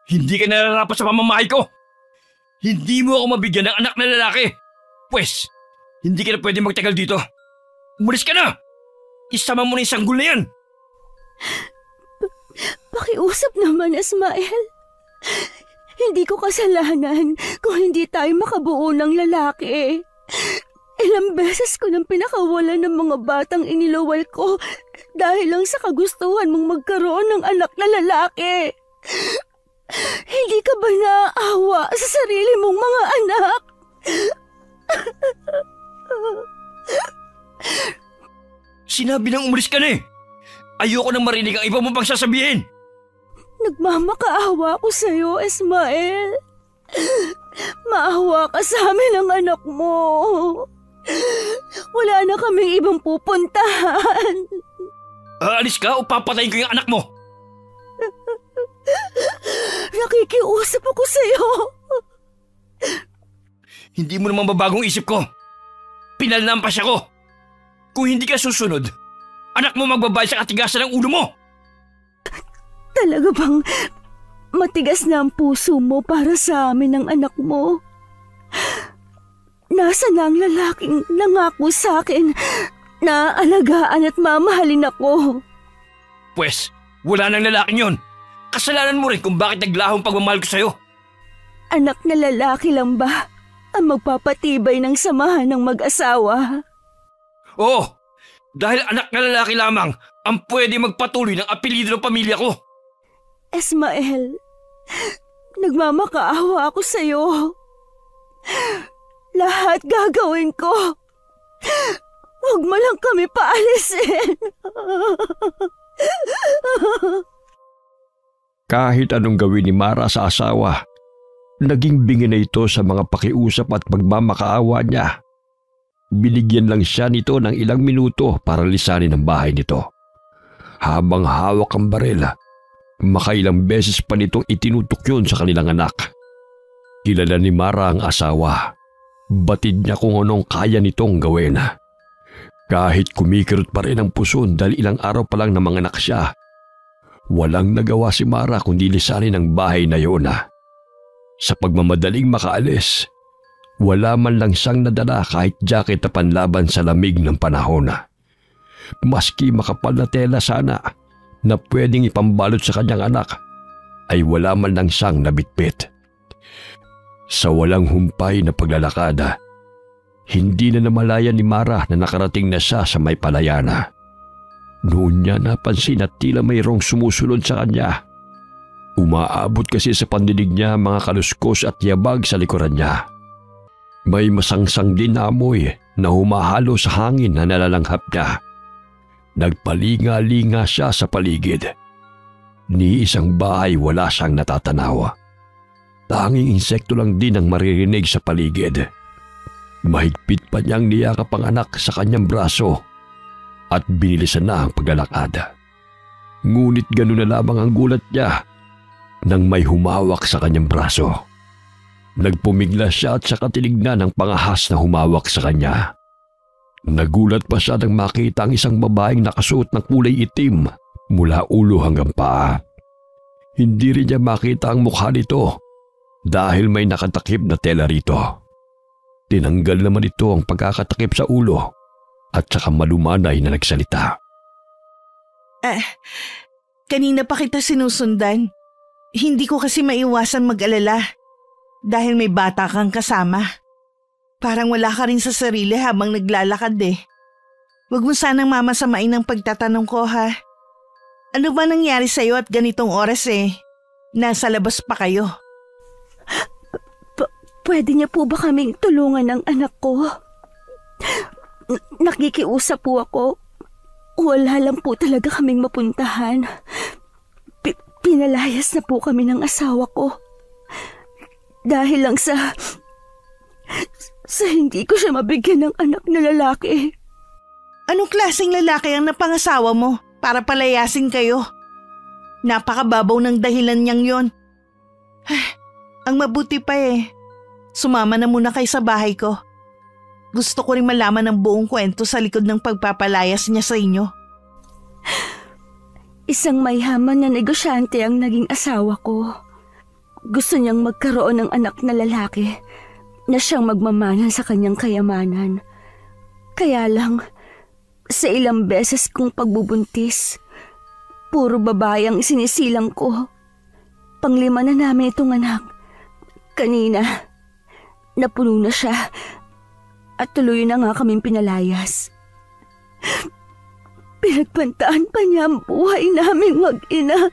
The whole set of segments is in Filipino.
Hindi ka nararapat sa pamamahay ko. Hindi mo ako mabigyan ng anak na lalaki. Pwes, hindi ka na pwede magtagal dito. Umalis ka na! Isama mo na yung sanggol na yan! Pakiusap naman, Ismael. Hindi ko kasalanan kung hindi tayo makabuo ng lalaki. Ilang beses ko nang pinakawalan ng mga batang iniluwal ko dahil lang sa kagustuhan mong magkaroon ng anak na lalaki. Hindi ka ba naaawa sa sarili mong mga anak? Sinabi nang umalis ka na eh. Ayoko nang marinig ang iba mo pang sasabihin. Nagmamakaawa ko sa'yo, Ismael. Maawa ka sa amin ang anak mo. Wala na kaming ibang pupuntahan. Aalis ka o papatayin ko yung anak mo? Nakikiusap ako sa'yo. Hindi mo naman babagong isip ko. Pinalnampas ako. Kung hindi ka susunod, anak mo magbabayad sa katigasan ng ulo mo. Talaga bang matigas na ang puso mo para sa amin ng anak mo? Nasaan na ang lalaking nangako sa akin na alagaan at mamahalin ako? Pwes, wala nang lalaking yon. Kasalanan mo rin kung bakit naglahong pagmamahal ko sa'yo. Anak na lalaki lang ba ang magpapatibay ng samahan ng mag-asawa? Oo, dahil anak na lalaki lamang ang pwede magpatuloy ng apelyido ng pamilya ko. Ismael, nagmamakaawa ako sa'yo. Lahat gagawin ko. Huwag mo lang kami paalisin. Kahit anong gawin ni Mara sa asawa, naging bingi na ito sa mga pakiusap at pagmamakaawa niya. Binigyan lang siya nito ng ilang minuto para lisanin ang bahay nito. Habang hawak ang baril, makailang beses pa nitong itinutok yun sa kanilang anak. Kilala ni Mara ang asawa. Batid niya kung anong kaya nitong gawin. Kahit kumikirot pa rin ang puson dahil ilang araw pa lang na manganak siya, walang nagawa si Mara kundi lisanin ang bahay na yun. Sa pagmamadaling makaalis, wala man lang siyang nadala kahit jacket na panlaban sa lamig ng panahon. Maski makapal na tela sana na pwedeng ipambalot sa kanyang anak, ay wala man lang siyang nabitbit. Sa walang humpay na paglalakad, hindi na namalayan ni Mara na nakarating na siya sa may palayana. Noon niya napansin at tila mayroong sumusunod sa kanya. Umaabot kasi sa pandinig niya mga kaluskos at yabag sa likuran niya. May masangsang din na amoy na humahalo sa hangin na nalalanghap niya. Nagpalinga-linga siya sa paligid. Ni isang bahay wala siyang natatanaw. Tanging insekto lang din ang maririnig sa paligid. Mahigpit pa niyang niyakap ang anak sa kanyang braso at binilisan na ang paglalakad. Ngunit gano'n na lamang ang gulat niya nang may humawak sa kanyang braso. Nagpumigla siya at saka tinignan ang pangahas na humawak sa kanya. Nagulat pa siya nang makita ang isang babaeng nakasuot ng kulay itim mula ulo hanggang paa. Hindi rin niya makita ang mukha nito dahil may nakatakip na tela rito. Tinanggal naman ito ang pagkakatakip sa ulo at saka malumanay na nagsalita. Kanina pa kita sinusundan. Hindi ko kasi maiwasan mag-alala dahil may bata kang kasama. Parang wala ka rin sa sarili habang naglalakad eh. Huwag mo sanang mamasamain ang pagtatanong ko ha. Ano ba nangyari sa'yo at ganitong oras eh? Nasa labas pa kayo. Pwede niya po ba kaming tulungan ng anak ko? Nakikiusap po ako. Wala lang po talaga kaming mapuntahan. Pinalayas na po kami ng asawa ko. Dahil lang sa hindi ko siya mabigyan ng anak na lalaki. Anong klaseng lalaki ang napangasawa mo para palayasin kayo? Napakababaw ng dahilan niyang yon. Ang mabuti pa eh. Sumama na muna kayo sa bahay ko. Gusto ko rin malaman ang buong kwento sa likod ng pagpapalayas niya sa inyo. Isang mayhaman na negosyante ang naging asawa ko. Gusto niyang magkaroon ng anak na lalaki na siyang magmamana sa kanyang kayamanan. Kaya lang, sa ilang beses kong pagbubuntis, puro babae ang sinisilang ko. Panglima na namin itong anak. Kanina, napuno na siya at tuloy na nga kaming pinalayas. Pinagpantaan pa niya ang buhay naming mag-ina.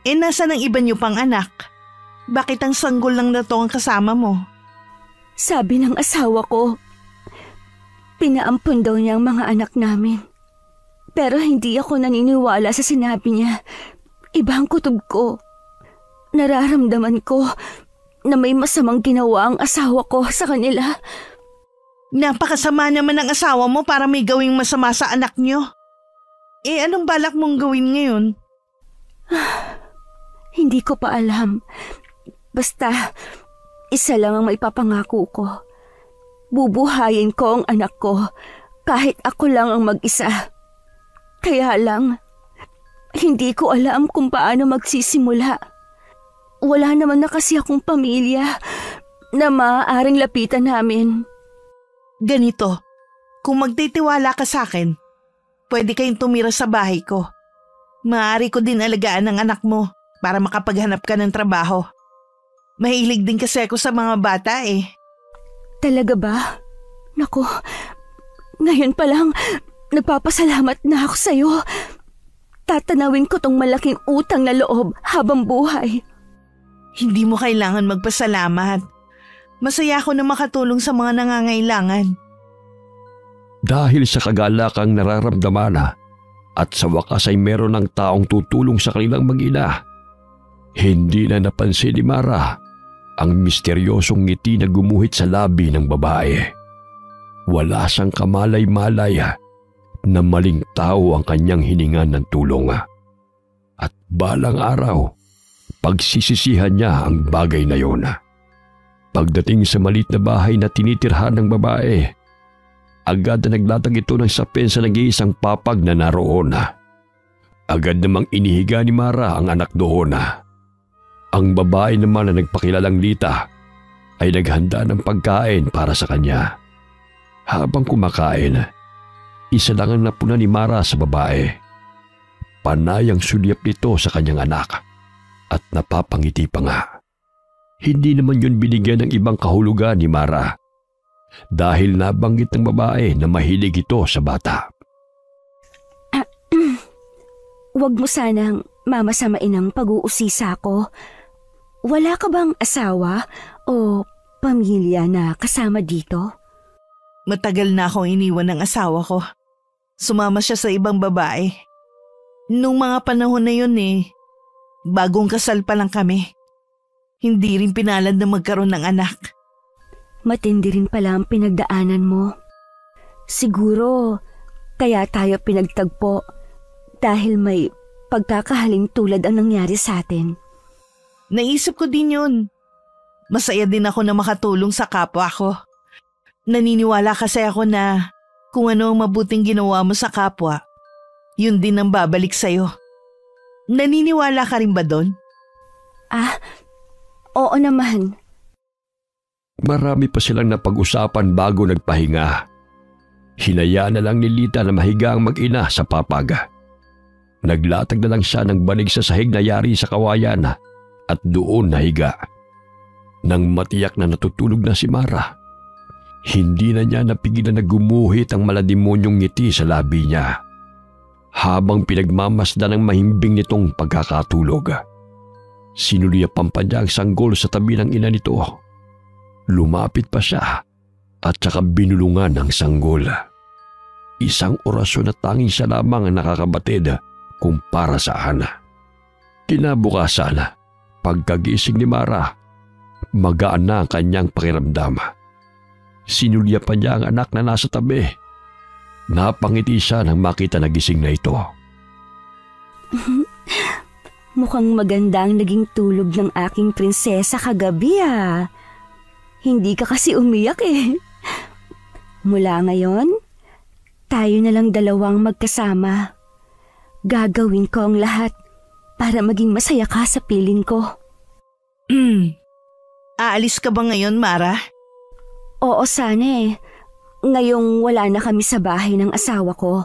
Nasaan ang iba niyo pang anak? Bakit ang sanggol lang na to ang kasama mo? Sabi ng asawa ko, pinaampun daw niya ang mga anak namin. Pero hindi ako naniniwala sa sinabi niya. Iba ang kutob ko. Nararamdaman ko na may masamang ginawa ang asawa ko sa kanila. Napakasama naman ng asawa mo para may gawing masama sa anak niyo. Anong balak mong gawin ngayon? Hindi ko pa alam. Basta, isa lang ang maipapangako ko. Bubuhayin ko ang anak ko kahit ako lang ang mag-isa. Kaya lang, hindi ko alam kung paano magsisimula. Wala naman na kasi akong pamilya na maaaring lapitan namin. Ganito, kung magtitiwala ka sa akin, pwede kayong tumira sa bahay ko. Maaari ko din alagaan ang anak mo para makapaghanap ka ng trabaho. Mahilig din kasi ako sa mga bata eh. Talaga ba? Naku, ngayon pa lang, nagpapasalamat na ako sa'yo. Tatanawin ko tong malaking utang na loob habang buhay. Hindi mo kailangan magpasalamat. Masaya ako na makatulong sa mga nangangailangan. Dahil sa kagalakang nararamdaman at sa wakas ay meron ng taong tutulong sa kanilang mag-ina, hindi na napansin ni Mara ang misteryosong ngiti na gumuhit sa labi ng babae. Wala siyang kamalay-malay na maling tao ang kanyang hiningan ng tulong. At balang araw, pagsisisihan niya ang bagay na yon. Pagdating sa maliit na bahay na tinitirhan ng babae, agad na naglatag ito ng sapin sa nag-iisang papag na naroon. Agad namang inihiga ni Mara ang anak doon. Ang babae naman na nagpakilalang Lita ay naghanda ng pagkain para sa kanya. Habang kumakain, isa lang ang napuna ni Mara sa babae. Panay ang sulyap nito sa kanyang anak at napapangiti pa nga. Hindi naman yun binigyan ng ibang kahulugan ni Mara dahil nabanggit ng babae na mahilig ito sa bata. Huwag mo sanang mamasamain ang pag-uusisa ko. Wala ka bang asawa o pamilya na kasama dito? Matagal na akong iniwan ng asawa ko. Sumama siya sa ibang babae. Nung mga panahon na yun bagong kasal pa lang kami. Hindi rin pinalad na magkaroon ng anak. Matindi rin pala ang pinagdaanan mo. Siguro, kaya tayo pinagtagpo dahil may pagkakahaling tulad ang nangyari sa atin. Naisip ko din yun. Masaya din ako na makatulong sa kapwa ko. Naniniwala kasi ako na kung ano ang mabuting ginawa mo sa kapwa, yun din ang babalik sa'yo. Naniniwala ka rin ba doon? Oo naman. Marami pa silang napag-usapan bago nagpahinga. Hinayaan na lang ni Lita na mahiga ang mag-ina sa papaga. Naglatag na lang siya ng banig sa sahig na yari sa kawayan at doon nahiga. Nang matiyak na natutulog na si Mara, hindi na niya napigilan na gumuhit ang malademonyong ngiti sa labi niya. Habang pinagmamasdan ng mahimbing nitong pagkakatulog, sinuliyapan pa niya ang sanggol sa tabi ng ina nito. Lumapit pa siya at saka binulungan ang sanggol. Isang orasyon na tanging siya lamang ang nakakabatid kung para saan. Kinabukasan, pagkagising ni Mara, magaan na ang kanyang pakiramdam. Sinulyapan niya ang anak na nasa tabi. Napangiti siya nang makita na gising na ito. Mukhang maganda ang naging tulog ng aking prinsesa kagabi Hindi ka kasi umiyak Mula ngayon, tayo na lang dalawang magkasama. Gagawin ko ang lahat para maging masaya ka sa piling ko. Aalis ka ba ngayon, Mara? Oo, sana eh. Ngayong wala na kami sa bahay ng asawa ko,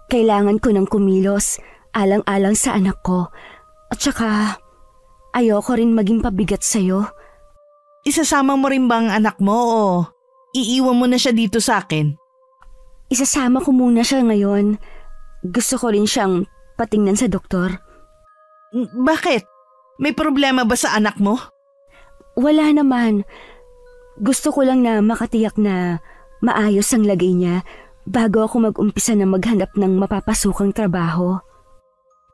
kailangan ko ng kumilos, alang-alang sa anak ko. At saka, ayoko rin maging pabigat sa'yo. Isasama mo rin ba ang anak mo o iiwan mo na siya dito sa akin? Isasama ko muna siya ngayon. Gusto ko rin siyang patingnan sa doktor. Bakit? May problema ba sa anak mo? Wala naman. Gusto ko lang na makatiyak na maayos ang lagay niya bago ako mag-umpisa na maghanap ng mapapasukang trabaho.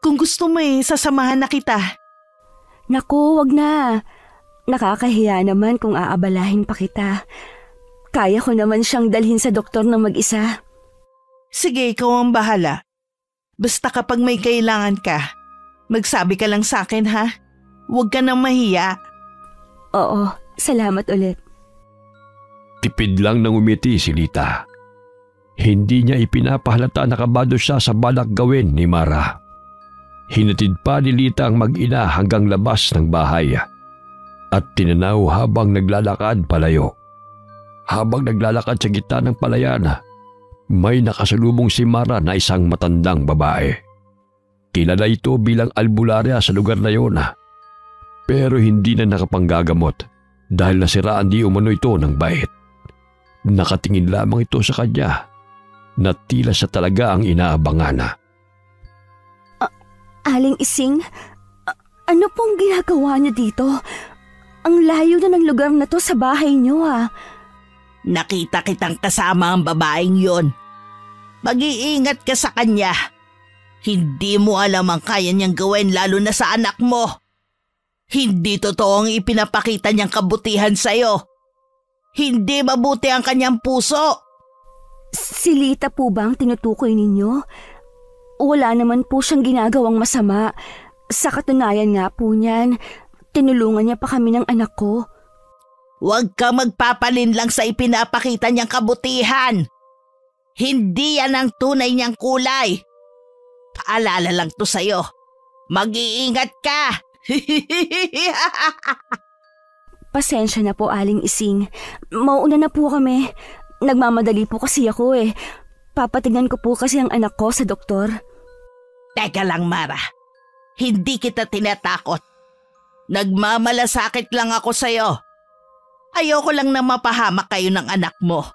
Kung gusto mo sasamahan na kita. Naku, wag na. Nakakahiya naman kung aabalahin pa kita. Kaya ko naman siyang dalhin sa doktor ng mag-isa. Sige, ikaw ang bahala. Basta kapag may kailangan ka, magsabi ka lang sa akin ha. Huwag ka nang mahiya. Oo, salamat ulit. Tipid lang nang umiti si Lita. Hindi niya ipinapahalata na kabado siya sa balak gawin ni Mara. Hinatid pa ni Lita ang mag-ina hanggang labas ng bahay at tinanaw habang naglalakad palayo. Habang naglalakad sa gitna ng palayan, may nakasalubong si Mara na isang matandang babae. Kilala ito bilang albularya sa lugar na yon, pero hindi na nakapanggagamot dahil nasiraan di umano ito ng bait. Nakatingin lamang ito sa kanya na tila siya talaga ang inaabangan. Aling Ising, ano pong ginagawa niyo dito? Ang layo na ng lugar na to sa bahay niyo Nakita kitang kasama ang babaeng yon. Mag-iingat ka sa kanya. Hindi mo alam ang kaya niyang gawin lalo na sa anak mo. Hindi totoo ang ipinapakita niyang kabutihan sa'yo. Hindi mabuti ang kanyang puso. Si Lita po ba ang tinutukoy ninyo? Wala naman po siyang ginagawang masama. Sa katunayan nga po niyan, tinulungan niya pa kami ng anak ko. Huwag ka magpapalin lang sa ipinapakita niyang kabutihan. Hindi yan ang tunay niyang kulay. Paalala lang to sa'yo. Mag-iingat ka. Pasensya na po, Aling Ising. Mauuna na po kami. Nagmamadali po kasi ako Papatingnan ko po kasi ang anak ko sa doktor. Teka lang, Mara. Hindi kita tinatakot. Nagmamalasakit lang ako sa'yo. Ayoko lang na mapahamak kayo ng anak mo.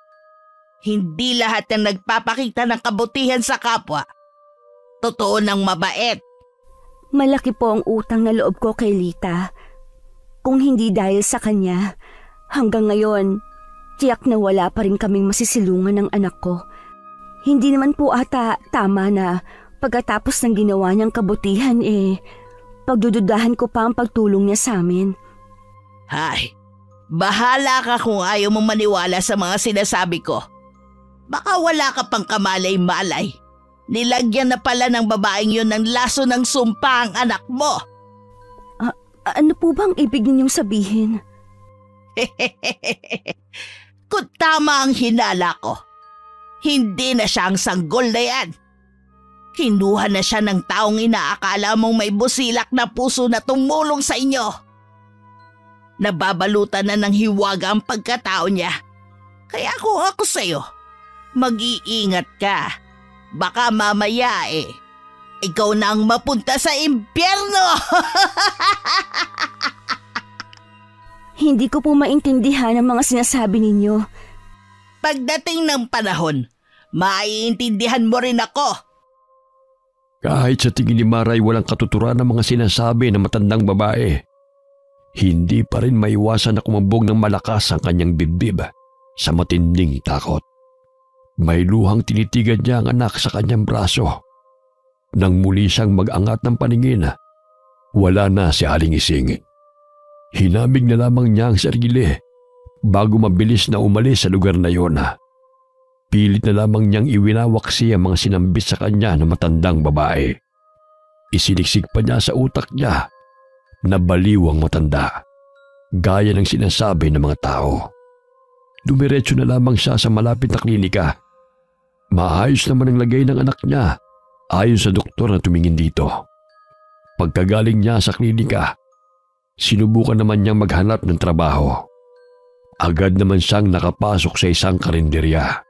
Hindi lahat ng nagpapakita ng kabutihan sa kapwa totoo ng mabait. Malaki po ang utang na loob ko kay Lita. Kung hindi dahil sa kanya, hanggang ngayon, tiyak na wala pa rin kaming masisilungan ng anak ko. Hindi naman po ata tama na pagkatapos ng ginawa niyang kabutihan pagdududahan ko pa ang pagtulong niya sa amin. Hay, bahala ka kung ayaw mong maniwala sa mga sinasabi ko. Baka wala ka pang kamalay-malay. Nilagyan na pala ng babaeng yun ng laso ng sumpa ang anak mo. Ano po bang ibig ninyong sabihin? Kung tama ang hinala ko, hindi na siya ang sanggol na yan. Kinuha na siya ng taong inaakala mong may busilak na puso na tumulong sa inyo. Nababalutan na ng hiwaga ang pagkatao niya. Kaya kung ako sa'yo, mag-iingat ka. Baka mamaya ikaw na ang mapunta sa impyerno. Hindi ko po maintindihan ang mga sinasabi ninyo. Pagdating ng panahon, maiintindihan mo rin ako. Kahit sa tingin ni Mara ay walang katuturan ng mga sinasabi ng matandang babae, hindi pa rin maiwasan na kumambog ng malakas ang kanyang dibdib sa matinding takot. May luhang tinitigan niya ang anak sa kanyang braso. Nang muli siyang mag-angat ng paningin, wala na si Aling Ising. Hinamig na lamang niya ang sarili bago mabilis na umalis sa lugar na yon. Pilit na lamang niyang iwinawaksi ang mga sinambit sa kanya ng matandang babae. Isiniksik pa niya sa utak niya na baliw ang matanda, gaya ng sinasabi ng mga tao. Dumiretso na lamang siya sa malapit na klinika. Maayos naman ang lagay ng anak niya ayon sa doktor na tumingin dito. Pagkagaling niya sa klinika, sinubukan naman niyang maghanap ng trabaho. Agad naman siyang nakapasok sa isang karinderya.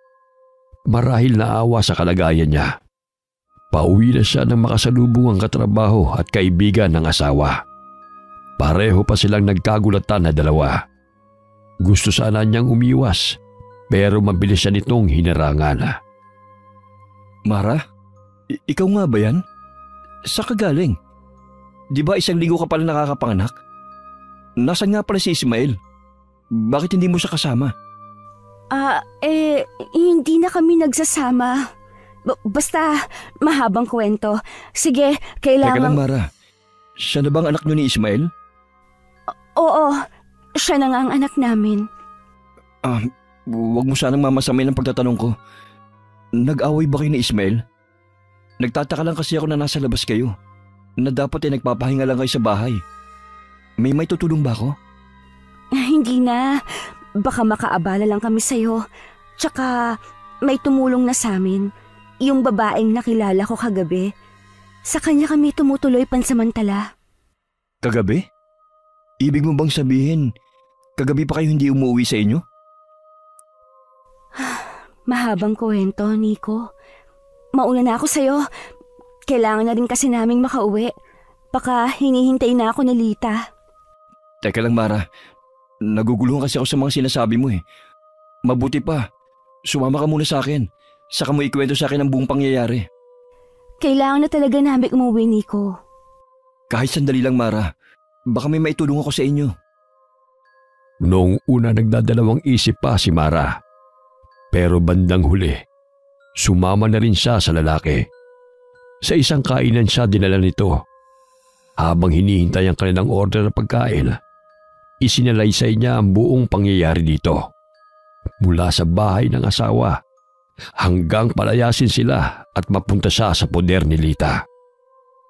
Marahil naawa sa kalagayan niya. Pauwi na siya ng makasalubong ang katrabaho at kaibigan ng asawa. Pareho pa silang nagkagulatan na dalawa. Gusto sana niyang umiwas, pero mabilis siya nitong hinarangan. Mara, ikaw nga ba yan? Sa kagaling? Di ba 1 linggo ka pala nakakapanganak? Nasaan nga pala si Ismael? Bakit hindi mo siya kasama? Hindi na kami nagsasama. Basta, mahabang kwento. Sige, kailangan... Teka lang, Mara. Siya na bang anak niyo ni Ismael? Oo, siya na nga ang anak namin. Huwag mo sanang mamasamay ng pagtatanong ko. Nag-away ba kayo ni Ismael? Nagtataka lang kasi ako na nasa labas kayo. Na dapat nagpapahinga lang kayo sa bahay. May tutulong ba ako? Hindi na. Baka makaabala lang kami sa'yo. Tsaka, may tumulong na sa amin. Yung babaeng nakilala ko kagabi. Sa kanya kami tumutuloy pansamantala. Kagabi? Ibig mo bang sabihin, kagabi pa kayo hindi umuwi sa inyo? Mahabang kwento, Nico. Mauna na ako sa'yo. Kailangan na rin kasi naming makauwi. Baka hinihintay na ako ni Lita. Teka lang, Mara. Naguguluhan kasi ako sa mga sinasabi mo eh. Mabuti pa, sumama ka muna sa akin. Saka mo ikwento sa akin ang buong pangyayari. Kailangan na talaga namin umuwi, Nico. Kahit sandali lang, Mara. Baka may maitulong ako sa inyo. Noong una nagdadalawang isip pa si Mara. Pero bandang huli, sumama na rin siya sa lalaki. Sa isang kainan siya dinala nito. Habang hinihintay ang kanilang order na pagkain, isinalaysay niya ang buong pangyayari dito. Mula sa bahay ng asawa, hanggang palayasin sila at mapunta siya sa poder ni Lita.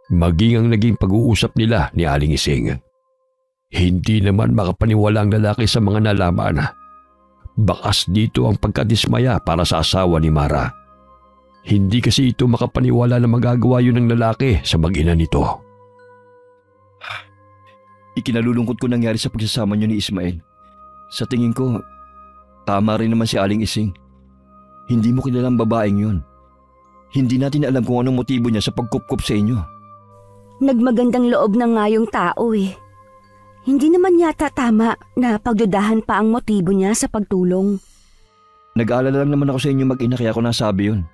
Maging ang naging pag-uusap nila ni Aling Ising. Hindi naman makapaniwala ang lalaki sa mga nalaman. Bakas dito ang pagkadismaya para sa asawa ni Mara. Hindi kasi ito makapaniwala na magagawa yun ng lalaki sa mag-ina nito. Ikinalulungkot ko nangyari sa pagsasama niyo ni Ismael. Sa tingin ko, tama rin naman si Aling Ising. Hindi mo kilalang babaeng yun. Hindi natin alam kung anong motibo niya sa pagkupkup sa inyo. Nagmagandang loob na nga yung tao eh. Hindi naman yata tama na pagdudahan pa ang motibo niya sa pagtulong. Nag-aalala lang naman ako sa inyo mag-ina kaya ako nasabi yun.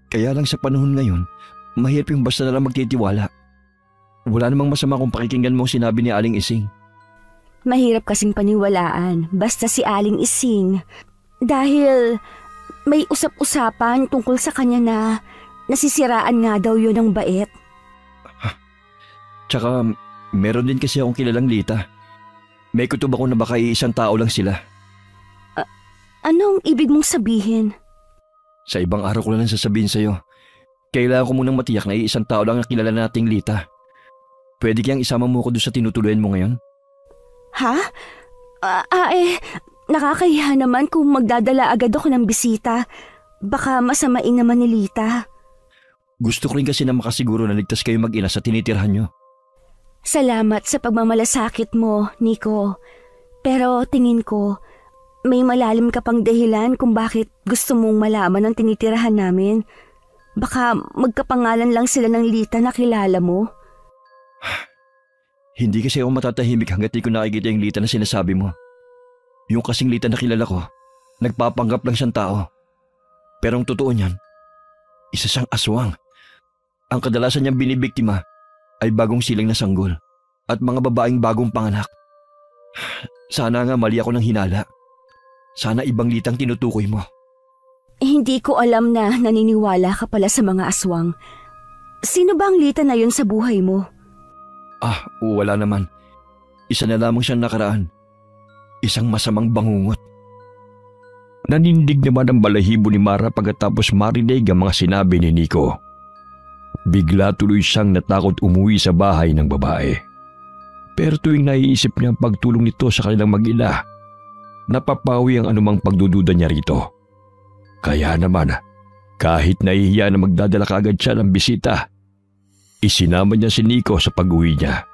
Kaya lang sa panahon ngayon, mahirap yung basta na lang magtitiwala. Wala namang masama kung pakikinggan mo sinabi ni Aling Ising. Mahirap kasing paniwalaan basta si Aling Ising. Dahil may usap-usapan tungkol sa kanya na nasisiraan nga daw yun ng bait. Tsaka meron din kasi akong kilalang Lita. May kutob ako na baka iisang tao lang sila. Anong ibig mong sabihin? Sa ibang araw ko lang sasabihin sa'yo. Kailangan ko munang matiyak na iisang tao lang ang kilala nating Lita. Pwede kayang isama mo ko doon sa tinutuloyan mo ngayon? Ha? Nakakahiya naman kung magdadala agad ako ng bisita. Baka masamain naman ni Lita. Gusto ko rin kasi na makasiguro na ligtas kayo mag-ina sa tinitirhan nyo. Salamat sa pagmamalasakit mo, Nico. Pero tingin ko, may malalim ka pang dahilan kung bakit gusto mong malaman ang tinitirahan namin. Baka magkapangalan lang sila ng Lita na kilala mo. Hindi kasi ako matatahimik hanggat di ko nakikita yung Lita na sinasabi mo. Yung kasing Lita na kilala ko, nagpapanggap lang siyang tao. Pero ang totoo niyan, isa siyang aswang. Ang kadalasan niyang binibiktima ay bagong silang na sanggol at mga babaeng bagong panganak. Sana nga mali ako ng hinala. Sana ibang Litang tinutukoy mo. Hindi ko alam na naniniwala ka pala sa mga aswang. Sino ba ang Lita na yun sa buhay mo? Wala naman. Isa na lamang siyang nakaraan. Isang masamang bangungot. Nanindig naman ang balahibo ni Mara pagkatapos marinig ang mga sinabi ni Nico. Bigla tuloy siyang natakot umuwi sa bahay ng babae. Pero tuwing naiisip niya ang pagtulong nito sa kanilang mag-ina, napapawi ang anumang pagdududa niya rito. Kaya naman, kahit nahihiya na magdadala kaagad siya ng bisita, Isinama niya si Nico sa pag-uwi niya.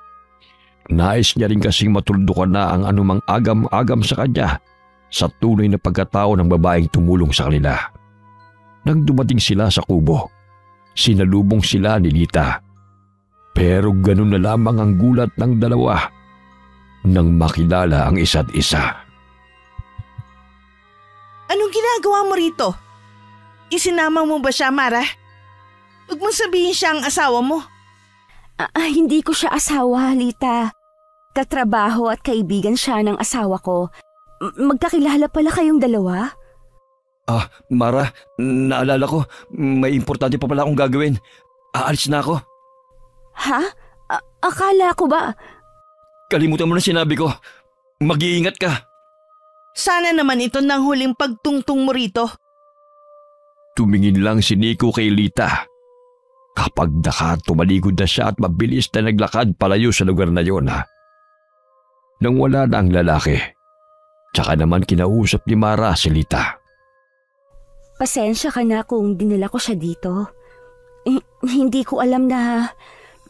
Nais niya rin kasing matuldukan na ang anumang agam-agam sa kanya sa tunay na pagkatao ng babaeng tumulong sa kanila. Nang dumating sila sa kubo, sinalubong sila ni Lita. Pero ganun na lamang ang gulat ng dalawa nang makilala ang isa't isa. Anong ginagawa mo rito? Isinama mo ba siya, Mara? Huwag mong sabihin siya ang asawa mo. Hindi ko siya asawa, Lita. Katrabaho at kaibigan siya ng asawa ko. Magkakilala pala kayong dalawa? Mara, naalala ko, may importante pa pala akong gagawin. Aalis na ako. Ha? Akala ko ba? Kalimutan mo na sinabi ko. Mag-iingat ka. Sana naman ito nang huling pagtungtong mo rito. Tumingin lang si Nico kay Lita. Kapag tumalikod na siya at mabilis na naglakad palayo sa lugar na yon. Nang wala na ang lalaki, tsaka naman kinausap ni Mara si Lita. Pasensya ka na kung dinala ko siya dito. Hindi ko alam na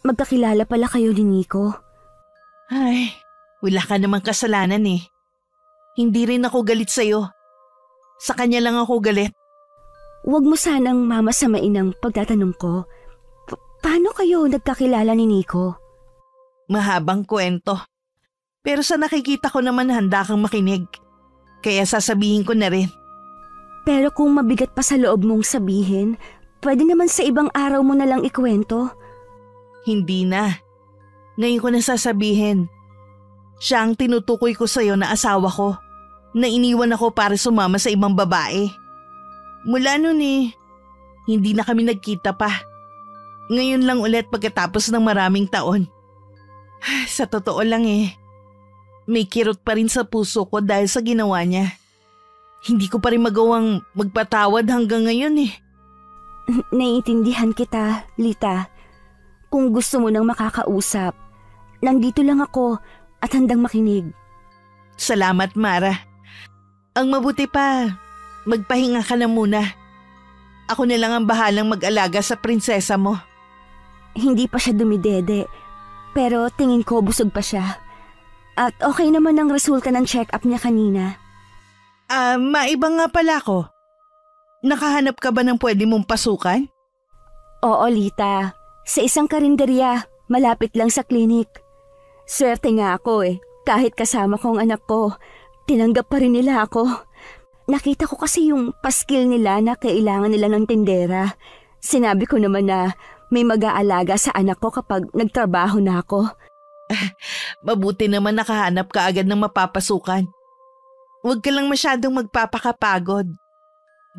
magkakilala pala kayo ni Nico. Ay, wala ka namang kasalanan eh. Hindi rin ako galit sa'yo. Sa kanya lang ako galit. Huwag mo sanang mamasamain ang pagtatanong ko. Paano kayo nagkakilala ni Nico? Mahabang kwento. Pero sa nakikita ko naman handa kang makinig. Kaya sasabihin ko na rin. Pero kung mabigat pa sa loob mong sabihin, pwede naman sa ibang araw mo na lang ikwento. Hindi na. Ngayon ko na sasabihin. Siya ang tinutukoy ko sa'yo na asawa ko. Na iniwan ako para sumama sa ibang babae. Mula nun hindi na kami nagkita pa. Ngayon lang ulit pagkatapos ng maraming taon. Sa totoo lang may kirot pa rin sa puso ko dahil sa ginawa niya. Hindi ko pa rin magawang magpatawad hanggang ngayon Naiintindihan kita, Lita. Kung gusto mo nang makakausap, nandito lang ako at handang makinig. Salamat, Mara. Ang mabuti pa, magpahinga ka na muna. Ako na lang ang bahalang mag-alaga sa prinsesa mo. Hindi pa siya dumidede, pero tingin ko busog pa siya. At okay naman ang resulta ng check-up niya kanina. Maiba nga pala ako. Nakahanap ka ba ng pwede mong pasukan? Oo, Lita. Sa isang karinderya, malapit lang sa klinik. Swerte nga ako kahit kasama ko ang anak ko. Tinanggap pa rin nila ako. Nakita ko kasi yung paskil nila na kailangan nila ng tindera. Sinabi ko naman na may mag-aalaga sa anak ko kapag nagtrabaho na ako. Mabuti naman nakahanap ka agad ng mapapasukan. Huwag ka lang masyadong magpapakapagod.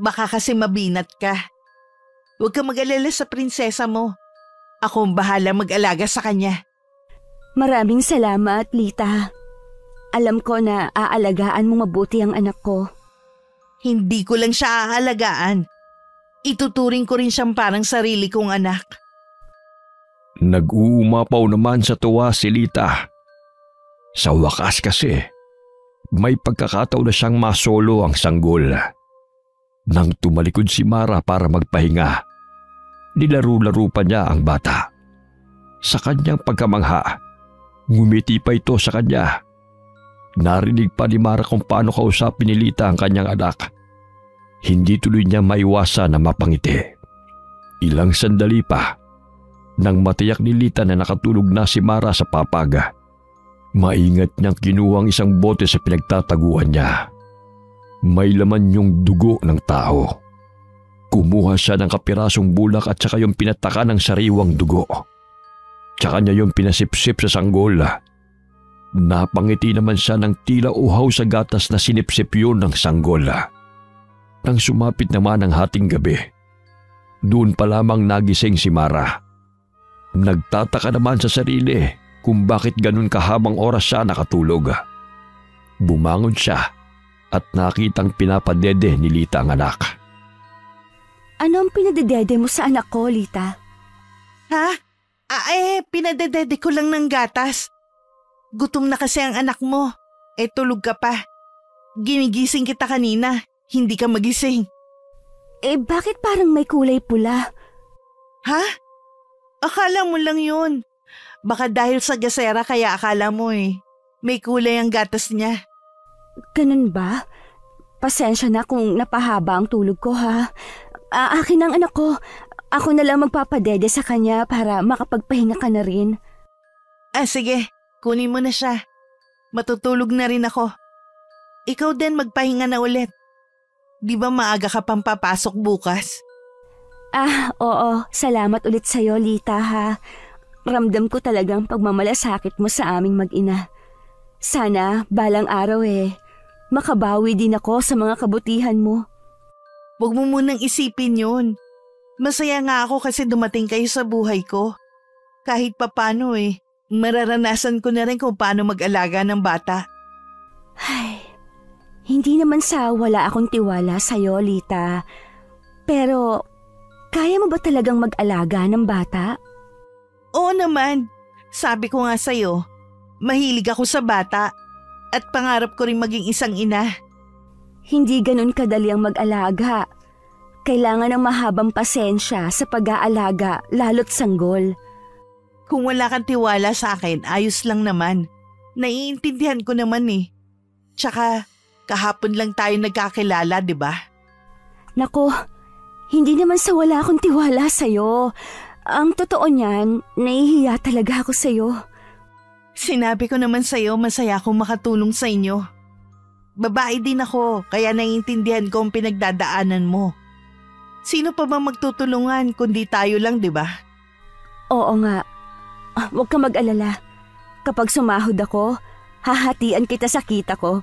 Baka kasi mabinat ka. Huwag ka mag-alala sa prinsesa mo. Ako ang bahala mag-alaga sa kanya. Maraming salamat, Lita. Alam ko na aalagaan mo mabuti ang anak ko. Hindi ko lang siya aalagaan. Ituturing ko rin siyang parang sarili kong anak. Nag-uumapaw naman sa tuwa si Lita. Sa wakas kasi, may pagkakataon na siyang masolo ang sanggol. Nang tumalikod si Mara para magpahinga, nilaro-laro pa niya ang bata. Sa kanyang pagkamangha, ngumiti pa ito sa kanya. Narinig pa ni Mara kung paano kausapin ni Lita ang kanyang anak. Hindi tuloy niya maiwasan na mapangiti. Ilang sandali pa, nang matiyak ni Lita na nakatulog na si Mara sa papaga, maingat niyang kinuha ang isang bote sa pinagtataguan niya. May laman yung dugo ng tao. Kumuha siya ng kapirasong bulak at saka yung pinataka ng sariwang dugo. Tsaka niya yung pinasipsip sa sanggol. Napangiti naman siya ng tila uhaw sa gatas na sinipsip yun ng sanggol. Nang sumapit naman ang hating gabi, doon pa lamang nagising si Mara. Nagtataka naman sa sarili kung bakit ganun kahabang oras siya nakatulog. Bumangon siya at nakitang pinapadede ni Lita ang anak. Ano ang pinadedede mo sa anak ko, Lita? Ha? Pinadedede ko lang ng gatas. Gutom na kasi ang anak mo. Tulog ka pa. Ginigising kita kanina. Hindi ka magising. Bakit parang may kulay pula? Ha? Akala mo lang yun. Baka dahil sa gasera kaya akala mo may kulay ang gatas niya. Ganun ba? Pasensya na kung napahaba ang tulog ko ha. Akin ang anak ko. Ako na lang magpapadede sa kanya para makapagpahinga ka na rin. Sige, kunin mo na siya. Matutulog na rin ako. Ikaw din magpahinga na ulit. Di ba maaga ka pang papasok bukas? Oo. Salamat ulit sa'yo, Lita ha. Ramdam ko talagang pagmamalasakit mo sa aming mag-ina. Sana balang araw makabawi din ako sa mga kabutihan mo. Huwag mo munang isipin yun. Masaya nga ako kasi dumating kayo sa buhay ko. Kahit papano mararanasan ko na rin kung paano mag-alaga ng bata. Ay, hindi naman sa wala akong tiwala sa'yo, Lita. Pero, kaya mo ba talagang mag-alaga ng bata? Oo naman. Sabi ko nga sa'yo, mahilig ako sa bata at pangarap ko rin maging isang ina. Hindi ganun kadali ang mag-alaga. Kailangan ng mahabang pasensya sa pag-aalaga, lalo't sanggol. Kung wala kang tiwala sa akin, ayos lang naman. Naiintindihan ko naman Tsaka, kahapon lang tayo nagkakilala, di ba? Nako, hindi naman sa wala akong tiwala sa'yo. Ang totoo niyan, nahihiya talaga ako sa'yo. Sinabi ko naman sa'yo, masaya akong makatulong sa inyo. Babae din ako, kaya naiintindihan ko ang pinagdadaanan mo. Sino pa bang magtutulungan kundi tayo lang, di ba? Oo nga. Huwag ka mag-alala. Kapag sumahod ako, hahatian kita sa kita ko.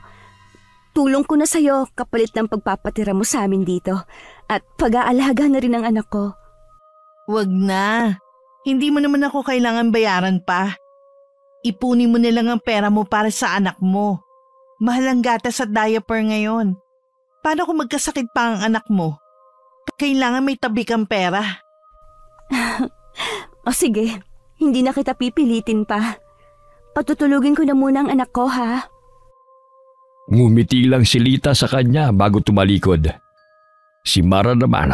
Tulong ko na sa'yo kapalit ng pagpapatira mo sa amin dito at pag-aalaga na rin ang anak ko. Wag na. Hindi mo naman ako kailangan bayaran pa. Ipunin mo na lang ang pera mo para sa anak mo. Mahal ang gatas at diaper ngayon. Paano kung magkasakit pa ang anak mo? Kailangan may tabi kang pera. O sige, hindi na kita pipilitin pa. Patutulugin ko na muna ang anak ko ha. Ngumiti lang si Lita sa kanya bago tumalikod. Si Mara naman,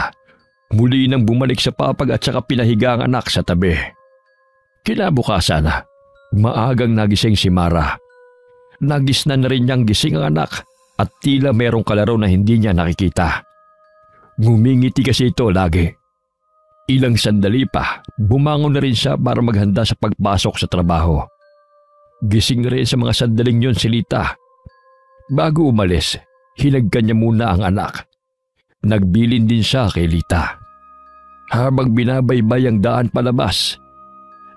muli nang bumalik sa papag at saka pinahiga ang anak sa tabi. Kinabukasan, maagang nagising si Mara. Nagisnan na rin niyang gising ang anak at tila merong kalaro na hindi niya nakikita. Ngumingiti kasi ito lagi. Ilang sandali pa, bumangon na rin siya para maghanda sa pagpasok sa trabaho. Gising na rin sa mga sandaling yon si Lita. Bago umalis, hinagkan niya muna ang anak. Nagbilin din siya kay Lita. Habang binabaybay ang daan palabas,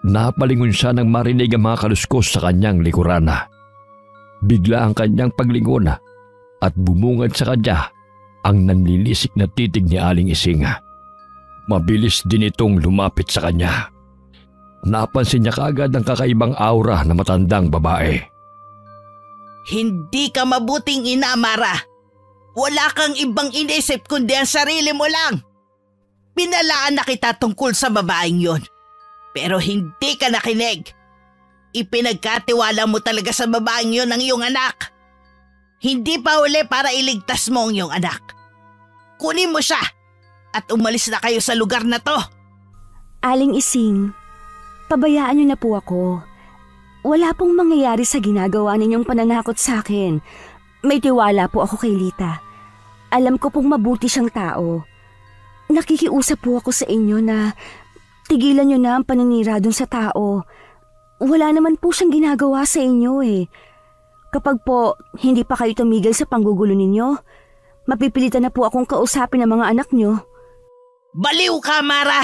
napalingon siya nang marinig ang mga kaluskos sa kanyang likurana. Bigla ang kanyang paglingon at bumungad sa kanya ang nanlilisik na titig ni Aling Ising. Mabilis din itong lumapit sa kanya. Napansin niya kaagad ang kakaibang aura na matandang babae. Hindi ka mabuting ina, Mara. Wala kang ibang inisip kundi ang sarili mo lang. Pinalaan na kita tungkol sa babaeng yon. Pero hindi ka nakinig. Ipinagkatiwala mo talaga sa babaeng yon ang iyong anak. Hindi pa huli para iligtas mo ang iyong anak. Kunin mo siya at umalis na kayo sa lugar na to. Aling Ising, pabayaan niyo na po ako. Wala pong mangyayari sa ginagawa ninyong pananakot sa akin. May tiwala po ako kay Lita. Alam ko pong mabuti siyang tao. Nakikiusap po ako sa inyo na tigilan niyo na ang paninira dun sa tao. Wala naman po siyang ginagawa sa inyo Kapag po hindi pa kayo tumigil sa panggugulo ninyo, mapipilitan na po akong kausapin ng mga anak niyo. Baliw ka, Mara!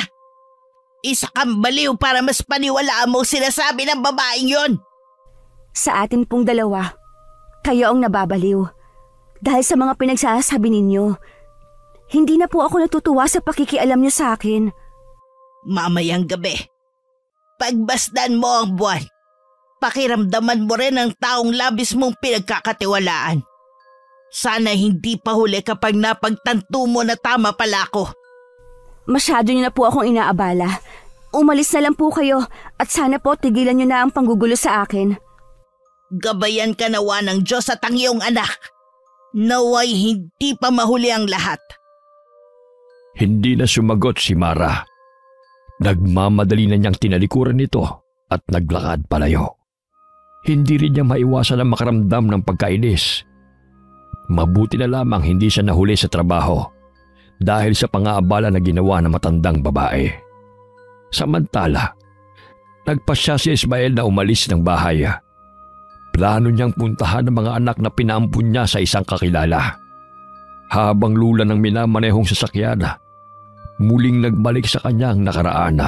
Isa kang baliw para mas paniwalaan mo sinasabi ng babaeng yon. Sa atin pong dalawa, kayo ang nababaliw. Dahil sa mga pinagsasabi ninyo, hindi na po ako natutuwa sa pakikialam niyo sa akin. Mamayang gabi, pagbasdan mo ang buwan, pakiramdaman mo rin ang taong labis mong pinagkakatiwalaan. Sana hindi pa huli kapag napagtanto mo na tama pala ako. Masyado niyo na po akong inaabala. Umalis na lang po kayo at sana po tigilan niyo na ang panggugulo sa akin. Gabayan ka nawa ng Diyos at ang iyong anak. Naway hindi pa mahuli ang lahat. Hindi na sumagot si Mara. Nagmamadali na niyang tinalikuran ito at naglakad palayo. Hindi rin niya maiwasan ang makaramdam ng pagkainis. Mabuti na lamang hindi siya nahuli sa trabaho dahil sa pang-aabala na ginawa ng matandang babae. Samantala, nagpasya si Ismael na umalis ng bahay. Plano niyang puntahan ang mga anak na pinaampun niya sa isang kakilala. Habang lula ng minamanehong sasakyan, muling nagbalik sa kanyang nakaraan.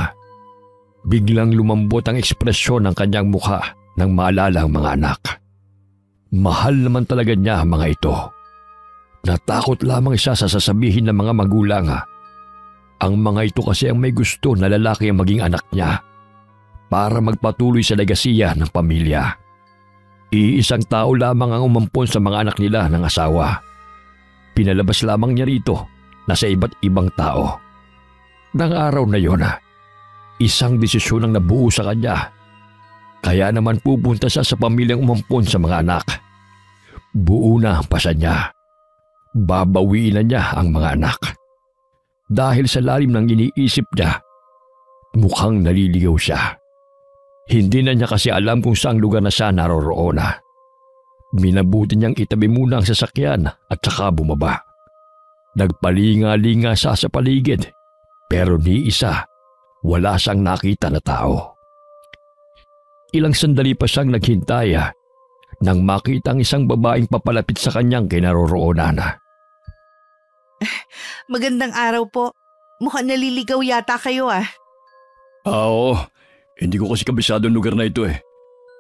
Biglang lumambot ang ekspresyon ng kanyang mukha nang maalala ang mga anak. Mahal naman talaga niya ang mga ito. Natakot lamang siya sa sasabihin ng mga magulang. Ang mga ito kasi ang may gusto na lalaki ang maging anak niya para magpatuloy sa legasiya ng pamilya. Iisang tao lamang ang umampon sa mga anak nila ng asawa. Pinalabas lamang niya rito na sa iba't ibang tao. Nang araw na yon, isang desisyon ang nabuo sa kanya. Kaya naman pupunta siya sa pamilyang umampon sa mga anak. Buo na ang pasa niya. Babawiin na niya ang mga anak. Dahil sa lalim ng iniisip niya, mukhang naliligaw siya. Hindi na niya kasi alam kung saang lugar na siya naroroon. Minabuti niyang itabi muna ang sasakyan at saka bumaba. Nagpalinga-linga siya sa paligid, pero ni isa, wala siyang nakita na tao. Ilang sandali pa siyang naghintay nang makita ang isang babaeng papalapit sa kanyang kinaroroonan. Magandang araw po. Mukhang naliligaw yata kayo Oo. Hindi ko kasi kabisado ang lugar na ito eh.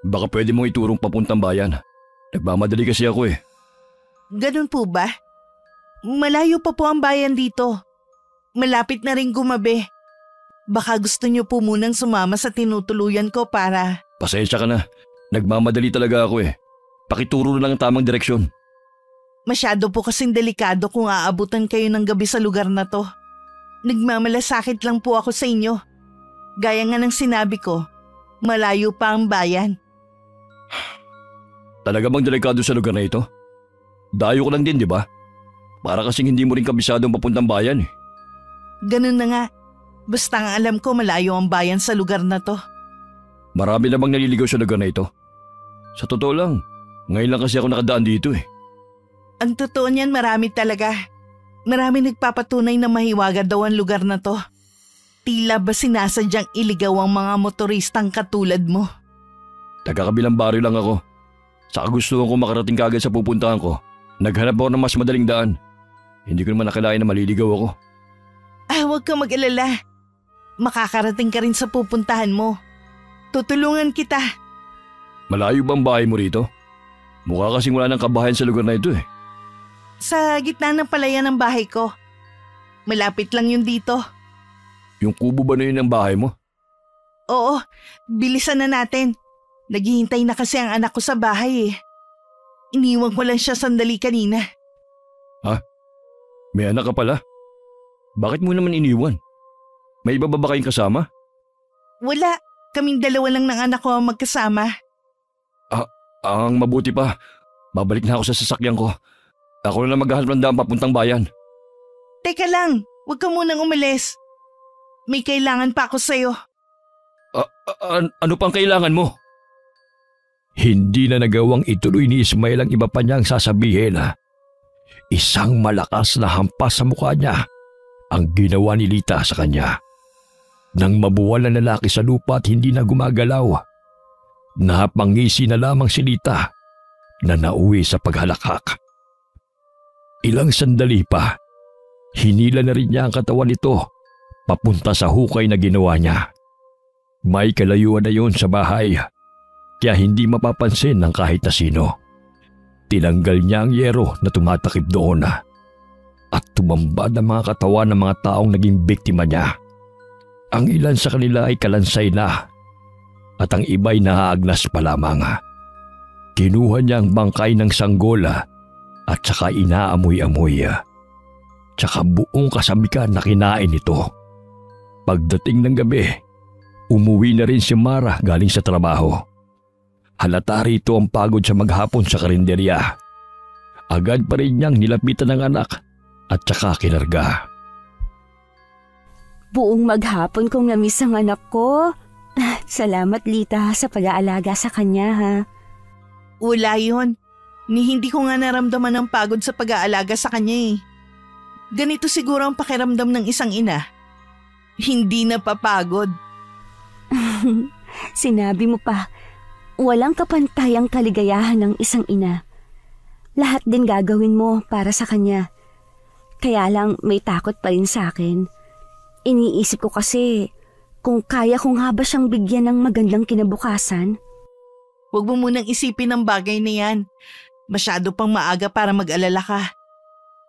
Baka pwede mong iturong papuntang bayan. Nagmamadali kasi ako eh. Ganun po ba? Malayo pa po ang bayan dito. Malapit na rin gumabi. Baka gusto niyo po munang sumama sa tinutuluyan ko para… Pasensya ka na. Nagmamadali talaga ako eh. Pakituro na lang ang tamang direksyon. Masyado po kasing delikado kung aabutan kayo ng gabi sa lugar na to. Nagmamalasakit lang po ako sa inyo. Gaya nga ng sinabi ko, malayo pa ang bayan. Talaga bang delikado sa lugar na ito? Dayo ko lang din, di ba? Para kasing hindi mo rin kabisado ang papuntang bayan eh. Ganun na nga. Basta ang alam ko malayo ang bayan sa lugar na to. Marami na bang naliligaw sa lugar na ito? Sa totoo lang, ngayon lang kasi ako nakadaan dito eh. Ang totoo niyan, marami talaga. Marami nagpapatunay na mahiwaga daw ang lugar na to. Tila ba sinasadyang iligaw ang mga motoristang katulad mo? Taga-kabilang baryo lang ako. Sa kagustuhan ko makarating kagad sa pupuntahan ko, naghanap ako ng mas madaling daan. Hindi ko naman nakalain na maliligaw ako. Huwag ka mag-alala. Makakarating ka rin sa pupuntahan mo. Tutulungan kita. Malayo ba ang bahay mo rito? Mukha kasing wala ng kabahayan sa lugar na ito eh. Sa gitna ng palayan ng bahay ko. Malapit lang yun dito. Yung kubo ba na yun ang bahay mo? Oo, bilisan na natin. Naghihintay na kasi ang anak ko sa bahay eh. Iniwan ko lang siya sandali kanina. Ha? May anak ka pala? Bakit mo naman iniwan? May iba ba kayong kasama? Wala, kaming dalawa lang ng anak ko ang magkasama. Ang mabuti pa. Babalik na ako sa sasakyan ko. Ako na lang maghahanap ng daan papuntang bayan. Teka lang, huwag ka munang umalis. May kailangan pa ako sa'yo. Ano pang kailangan mo? Hindi na nagawang ituloy ni Ismael ang iba pa niyang sasabihin. Isang malakas na hampas sa mukha niya ang ginawa ni Lita sa kanya. Nang mabuwal na lalaki sa lupa at hindi na gumagalaw, napangisi na lamang si Lita na nauwi sa paghalakak. Ilang sandali pa, hinila na rin niya ang katawan nito papunta sa hukay na ginawa niya. May kalayuan na yun sa bahay, kaya hindi mapapansin ng kahit na sino. Tinanggal niya ang yero na tumatakip doon at tumambad ang mga katawan ng mga taong naging biktima niya. Ang ilan sa kanila ay kalansay na at ang iba'y nahaagnas pa lamang. Kinuha niya ang bangkay ng sanggola at saka inaamoy-amoy. Tsaka buong kasamikan na kinain ito. Pagdating ng gabi, umuwi na rin si Mara galing sa trabaho. Halata rito ang pagod sa maghapon sa karinderya. Agad pa rin niyang nilapitan ng anak at saka kinarga. Buong maghapon kong namiss ang anak ko. Salamat, Lita, sa pag-aalaga sa kanya, ha? Wala yun. Hindi ko nga naramdaman ang pagod sa pag-aalaga sa kanya eh. Ganito siguro ang pakiramdam ng isang ina. Hindi napapagod. Sinabi mo pa, walang kapantay ang kaligayahan ng isang ina. Lahat din gagawin mo para sa kanya. Kaya lang may takot pa rin sa akin. Iniisip ko kasi kung kaya ko nga ba siyang bigyan ng magandang kinabukasan. Huwag mo munang isipin ang bagay na yan. Masyado pang maaga para mag-alala ka.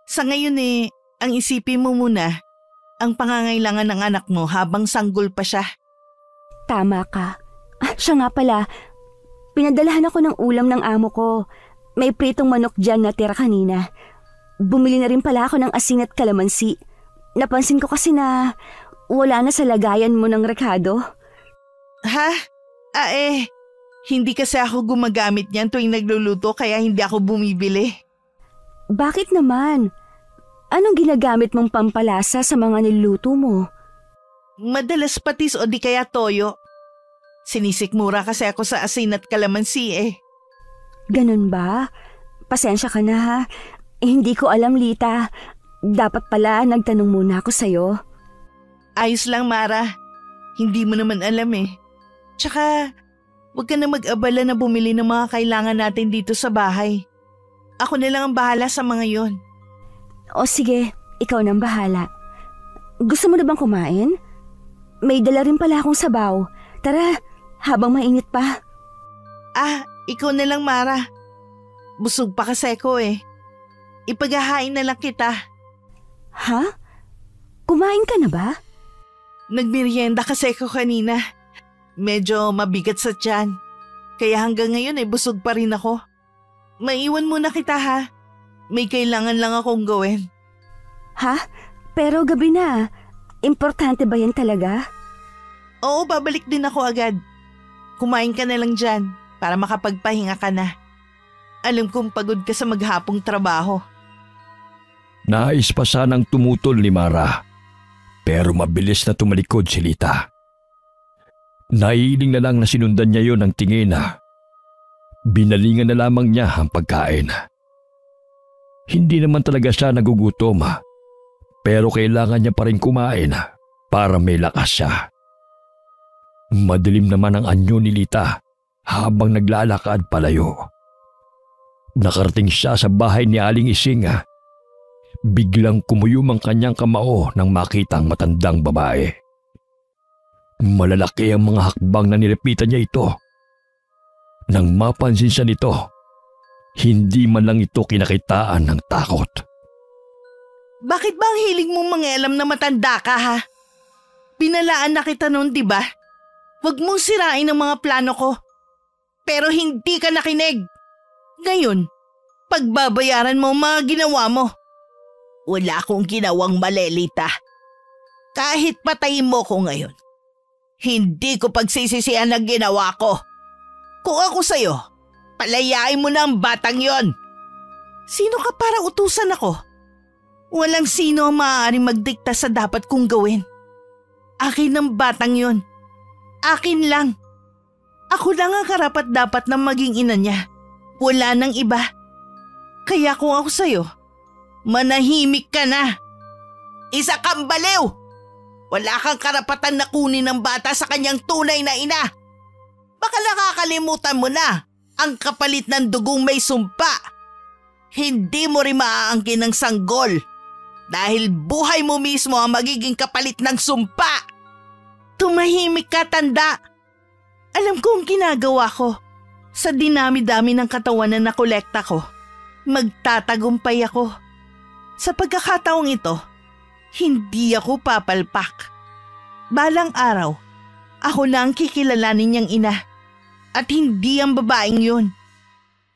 Sa ngayon ang isipin mo muna ang pangangailangan ng anak mo habang sanggol pa siya. Tama ka. Siya nga pala, pinadalahan ako ng ulam ng amo ko. May pritong manok dyan na tira kanina. Bumili na rin pala ako ng asin at kalamansi. Napansin ko kasi na wala na sa lagayan mo ng rekado. Ha? Hindi kasi ako gumagamit niyan tuwing nagluluto kaya hindi ako bumibili. Bakit naman? Anong ginagamit mong pampalasa sa mga niluto mo? Madalas patis o di kaya toyo. Sinisikmura kasi ako sa asin at kalamansi eh. Ganun ba? Pasensya ka na ha. Hindi ko alam, Lita. Dapat pala nagtanong muna ako sa'yo. Ayos lang, Mara. Hindi mo naman alam eh. Tsaka, huwag ka na mag-abala na bumili ng mga kailangan natin dito sa bahay. Ako na lang ang bahala sa mga yon. O sige, ikaw nang bahala. Gusto mo na bang kumain? May dala rin pala akong sabaw. Tara, habang mainit pa. Ikaw na lang, Mara. Busog pa kasi ako eh. Ipaghahain na lang kita. Ha? Kumain ka na ba? Nagmerienda kasi ako kanina. Medyo mabigat sa tiyan. Kaya hanggang ngayon busog pa rin ako. Maiwan muna kita ha. May kailangan lang akong gawin. Ha? Pero gabi na. Importante ba yan talaga? Oo, babalik din ako agad. Kumain ka na lang dyan para makapagpahinga ka na. Alam kong pagod ka sa maghapong trabaho. Nais pa sanang tumutol ni Mara, pero mabilis na tumalikod si Lita. Naiiling na lang na sinundan niya yon ng tingin na binalingan na lamang niya ang pagkain. Hindi naman talaga siya nagugutom, pero kailangan niya pa rin kumain para may lakas siya. Madilim naman ang anyo ni Lita habang naglalakad palayo. Nakarating siya sa bahay ni Aling Ising. Biglang kumuyom ang kanyang kamao nang makita ang matandang babae. Malalaki ang mga hakbang na nirepitan niya ito. Nang mapansin siya nito, hindi man lang ito kinakitaan ng takot. Bakit ba ang hilig mong mangialam na matanda ka ha? Pinalaan na kita noon, di ba? Huwag mong sirain ang mga plano ko. Pero hindi ka nakinig. Ngayon, pagbabayaran mo ang mga ginawa mo. Wala akong ginawang mali, Lita. Kahit patayin mo ko ngayon, hindi ko pagsisisihan ang ginawa ko. Kung ako sa'yo, palayain mo na ang batang yon. Sino ka para utusan ako? Walang sino ang maaaring magdikta sa dapat kong gawin. Akin ang batang yon. Akin lang. Ako lang ang karapat-dapat na maging ina niya. Wala nang iba. Kaya kung ako sa'yo, manahimik ka na. Isa kang baliw! Wala kang karapatan na kunin ng bata sa kanyang tunay na ina. Baka nakakalimutan mo na ang kapalit ng dugong may sumpa. Hindi mo rin maaangkin ng sanggol dahil buhay mo mismo ang magiging kapalit ng sumpa. Tumahimik ka, tanda. Alam ko ang ginagawa ko. Sa dinami-dami ng katawan na nakolekta ko, magtatagumpay ako. Sa pagkakataong ito, hindi ako papalpak. Balang araw, ako na ang kikilalanin niyang ina at hindi ang babaeng yun.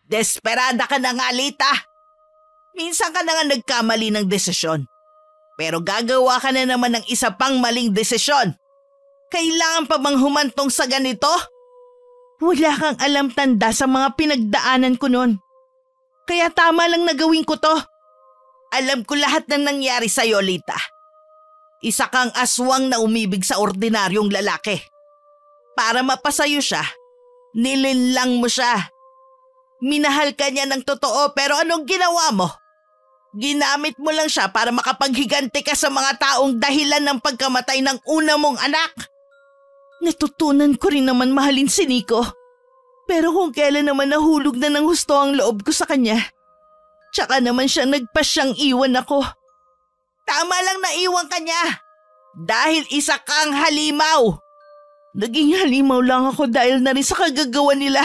Desperada ka na nga, Lita. Minsan ka na nga nagkamali ng desisyon. Pero gagawa ka na naman ng isa pang maling desisyon. Kailangan pa bang humantong sa ganito? Wala kang alam, tanda, sa mga pinagdaanan ko noon. Kaya tama lang na gawin ko to. Alam ko lahat ng nangyari sa'yo, Lita. Isa kang aswang na umibig sa ordinaryong lalaki. Para mapasayo siya, nilinlang mo siya. Minahal ka niya ng totoo pero anong ginawa mo? Ginamit mo lang siya para makapaghiganti ka sa mga taong dahilan ng pagkamatay ng una mong anak. Natutunan ko rin naman mahalin si Nico. Pero kung kailan naman nahulog na ng husto ang loob ko sa kanya, tsaka naman siya nagpasyang iwan ako. Tama lang na iwan ka niya. Dahil isa kang halimaw. Naging halimaw lang ako dahil na rin sa kagagawa nila.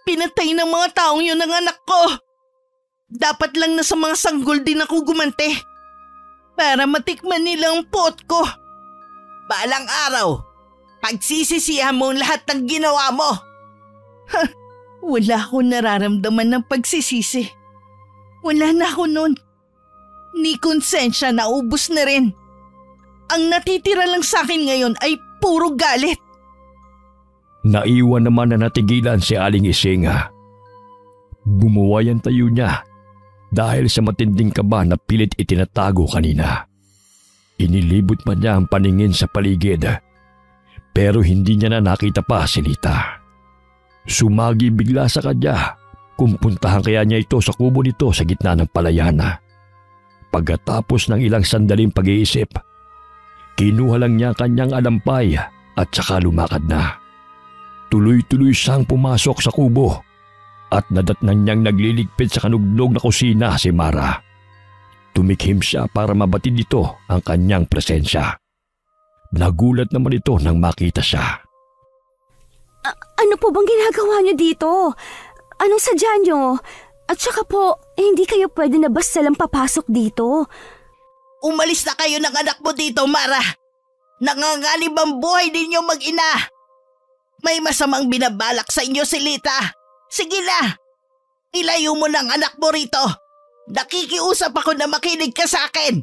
Pinatay ng mga taong yun ang anak ko. Dapat lang na sa mga sanggol din ako gumante. Para matikman nila ang pot ko. Balang araw, pagsisisihan mo ang lahat ng ginawa mo. Wala akong nararamdaman ng pagsisisi. Wala na ako noon. Ni konsensya, naubos na rin. Ang natitira lang sa akin ngayon ay puro galit. Naiwan naman na natigilan si Aling Isinga. Bumuway ang tayo niya dahil sa matinding kaba na pilit itinatago kanina. Inilibot pa niya ang paningin sa paligid pero hindi niya na nakita pa si Lita. Sumagi bigla sa kanya kung puntahan kaya niya ito sa kubo nito sa gitna ng palayana. Pagkatapos ng ilang sandaling pag-iisip, kinuha lang niya kanyang alampay at saka lumakad na. Tuloy-tuloy siyang pumasok sa kubo at nadatnan niyang nagliligpit sa kanugnog na kusina si Mara. Tumikhim siya para mabatid nito ang kanyang presensya. Nagulat naman ito nang makita siya. Ano po bang ginagawa niyo dito? Anong sadya niyo? At saka po, hindi kayo pwede na basta lang papasok dito. Umalis na kayo ng anak mo dito, Mara. Nanganganib ang buhay ninyo mag-ina. May masamang binabalak sa inyo si Lita. Sige na, ilayo mo ng anak mo rito. Nakikiusap ako na makinig ka sa akin.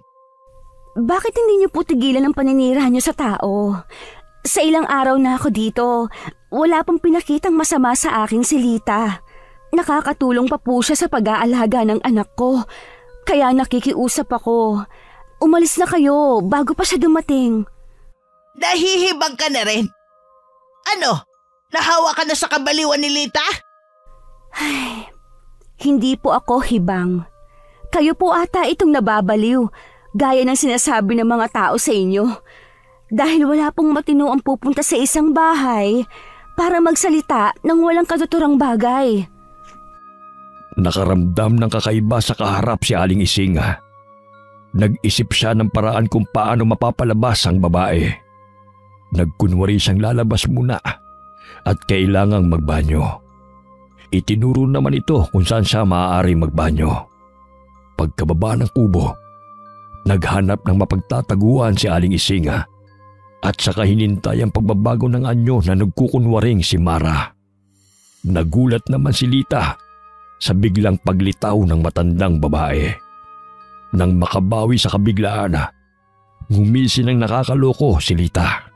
Bakit hindi niyo po tigilan ang paninira niyo sa tao? Sa ilang araw na ako dito, wala pong pinakitang masama sa akin si Lita. Nakakatulong pa po siya sa pag-aalaga ng anak ko. Kaya nakikiusap ako. Umalis na kayo bago pa siya dumating. Nahihibang ka na rin. Ano? Nahawa ka na sa kabaliwan ni Lita? Ay, hindi po ako hibang. Kayo po ata itong nababaliw, gaya ng sinasabi ng mga tao sa inyo. Dahil wala pong matino ang pupunta sa isang bahay para magsalita ng walang katuturang bagay. Nakaramdam ng kakaiba sa kaharap si Aling Isinga. Nag-isip siya ng paraan kung paano mapapalabas ang babae. Nagkunwari siyang lalabas muna at kailangang magbanyo. Itinuro naman ito kung saan siya maaari magbanyo. Pagkababa ng kubo, naghanap ng mapagtataguan si Aling Isinga at saka hinintay ang pagbabago ng anyo na nagkukunwaring si Mara. Nagulat naman si Lita sa biglang paglitaw ng matandang babae. Nang makabawi sa kabiglaan, ngumisi ng nakakaloko si Lita.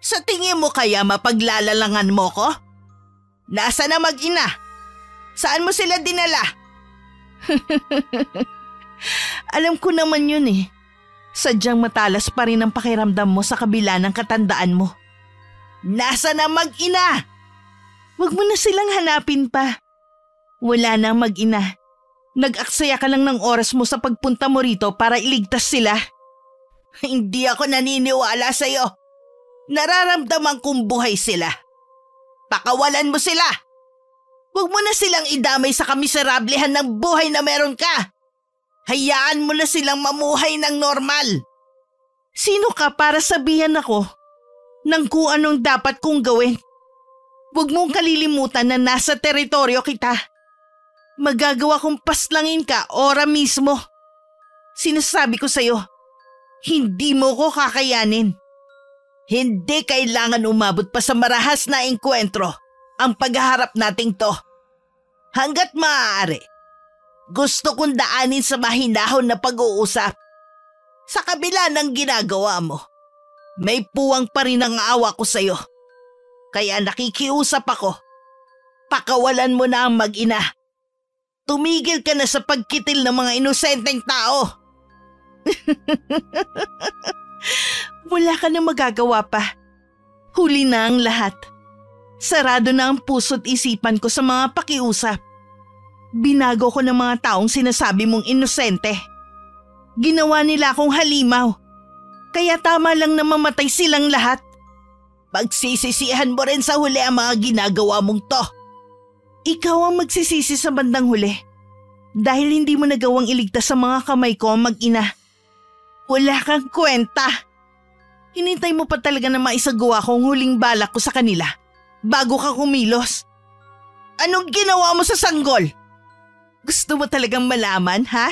Sa tingin mo kaya mapaglalalangan mo ko? Nasa na mag-ina? Saan mo sila dinala? Alam ko naman yun eh. Sadyang matalas pa rin ang pakiramdam mo sa kabila ng katandaan mo. Nasa na mag-ina? Huwag mo na silang hanapin pa. Wala na mag-ina. Nag-aksaya ka lang ng oras mo sa pagpunta mo rito para iligtas sila. Hindi ako naniniwala sa'yo. Nararamdaman kong buhay sila. Pakawalan mo sila. Huwag mo na silang idamay sa kamiserablehan ng buhay na meron ka. Hayaan mo na silang mamuhay ng normal. Sino ka para sabihan ako ng kung anong dapat kong gawin? Huwag mong kalilimutan na nasa teritoryo kita. Magagawa kong paslangin ka ora mismo. Sinasabi ko sa'yo, hindi mo ko kakayanin. Hindi kailangan umabot pa sa marahas na engkwentro ang paghaharap nating to. Hanggat maaari, gusto kong daanin sa mahinahon na pag-uusap. Sa kabila ng ginagawa mo, may puwang pa rin ang awa ko sa'yo. Kaya nakikiusap ako. Pakawalan mo na ang mag-ina. Tumigil ka na sa pagkitil ng mga inosenteng tao. Wala ka na magagawa pa. Huli na ang lahat. Sarado na ang puso't isipan ko sa mga pakiusap. Binago ko ng mga taong sinasabi mong inosente. Ginawa nila akong halimaw. Kaya tama lang na mamatay silang lahat. Pagsisisihan mo rin sa huli ang mga ginagawa mong to. Ikaw ang magsisisi sa bandang huli. Dahil hindi mo nagawang iligtas sa mga kamay ko ang mag-ina. Wala kang kwenta. Hinintay mo pa talaga na maisagawa ko ang huling balak ko sa kanila bago ka kumilos. Anong ginawa mo sa sanggol? Gusto mo talagang malaman, ha?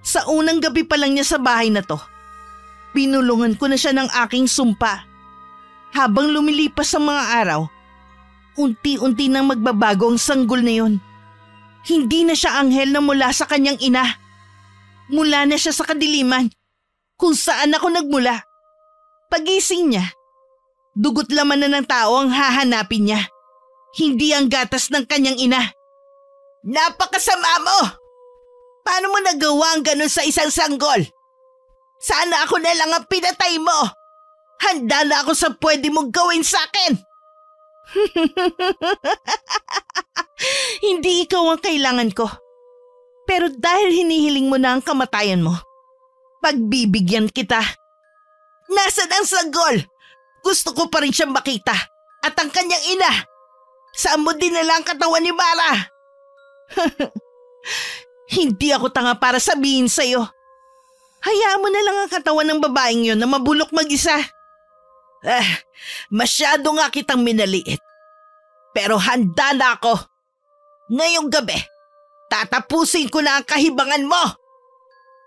Sa unang gabi pa lang niya sa bahay na to, pinulungan ko na siya ng aking sumpa. Habang lumilipas ang mga araw, unti-unti nang magbabago ang sanggol na yun. Hindi na siya anghel na mula sa kanyang ina. Mula na siya sa kadiliman, kung saan ako nagmula. Pagising niya, dugot laman na ng tao ang hahanapin niya. Hindi ang gatas ng kanyang ina. Napakasama mo! Paano mo nagawa ang ganun sa isang sanggol? Sana ako na lang ang pinatay mo. Handa na ako sa pwede mong gawin sa akin. Hindi ikaw ang kailangan ko. Pero dahil hinihiling mo na ang kamatayan mo, pagbibigyan kita. Nasaan ang sanggol? Gusto ko pa rin siyang makita. At ang kanyang ina. Saan mo dinala ang katawan ni Mara? Hindi ako tanga para sabihin sa'yo. Hayaan mo na lang ang katawan ng babaeng yon na mabulok mag-isa. Masyado nga kitang minaliit. Pero handa na ako. Ngayong gabi, tatapusin ko na ang kahibangan mo.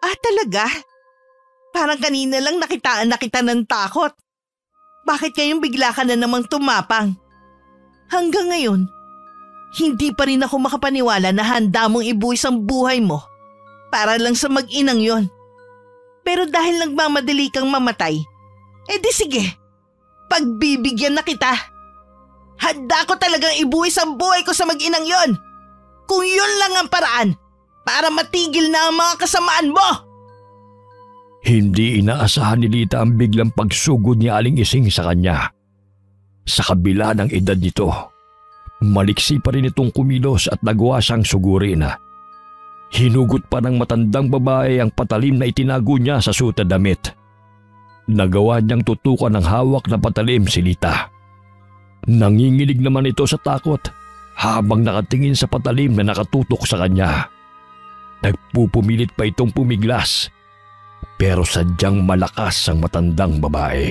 Talaga? Parang kanina lang nakitaan na kita ng takot. Bakit kayong bigla ka na namang tumapang? Hanggang ngayon, hindi pa rin ako makapaniwala na handa mong ibuwis ang buhay mo para lang sa mag-inang yon. Pero dahil nagmamadali kang mamatay, edi sige, pagbibigyan na kita. Handa ko talagang ibuwis ang buhay ko sa mag-inang yon. Kung yun lang ang paraan para matigil na ang mga kasamaan mo. Hindi inaasahan ni Lita ang biglang pagsugod ni Aling Ising sa kanya. Sa kabila ng edad nito, maliksi pa rin itong kumilos at nagawa siyang sugurin. Hinugot pa ng matandang babae ang patalim na itinago niya sa suot na damit. Nagawa niyang tutukan ng hawak na patalim si Lita. Nanginginig naman ito sa takot habang nakatingin sa patalim na nakatutok sa kanya. Nagpupumilit pa itong pumiglas, pero sadyang malakas ang matandang babae.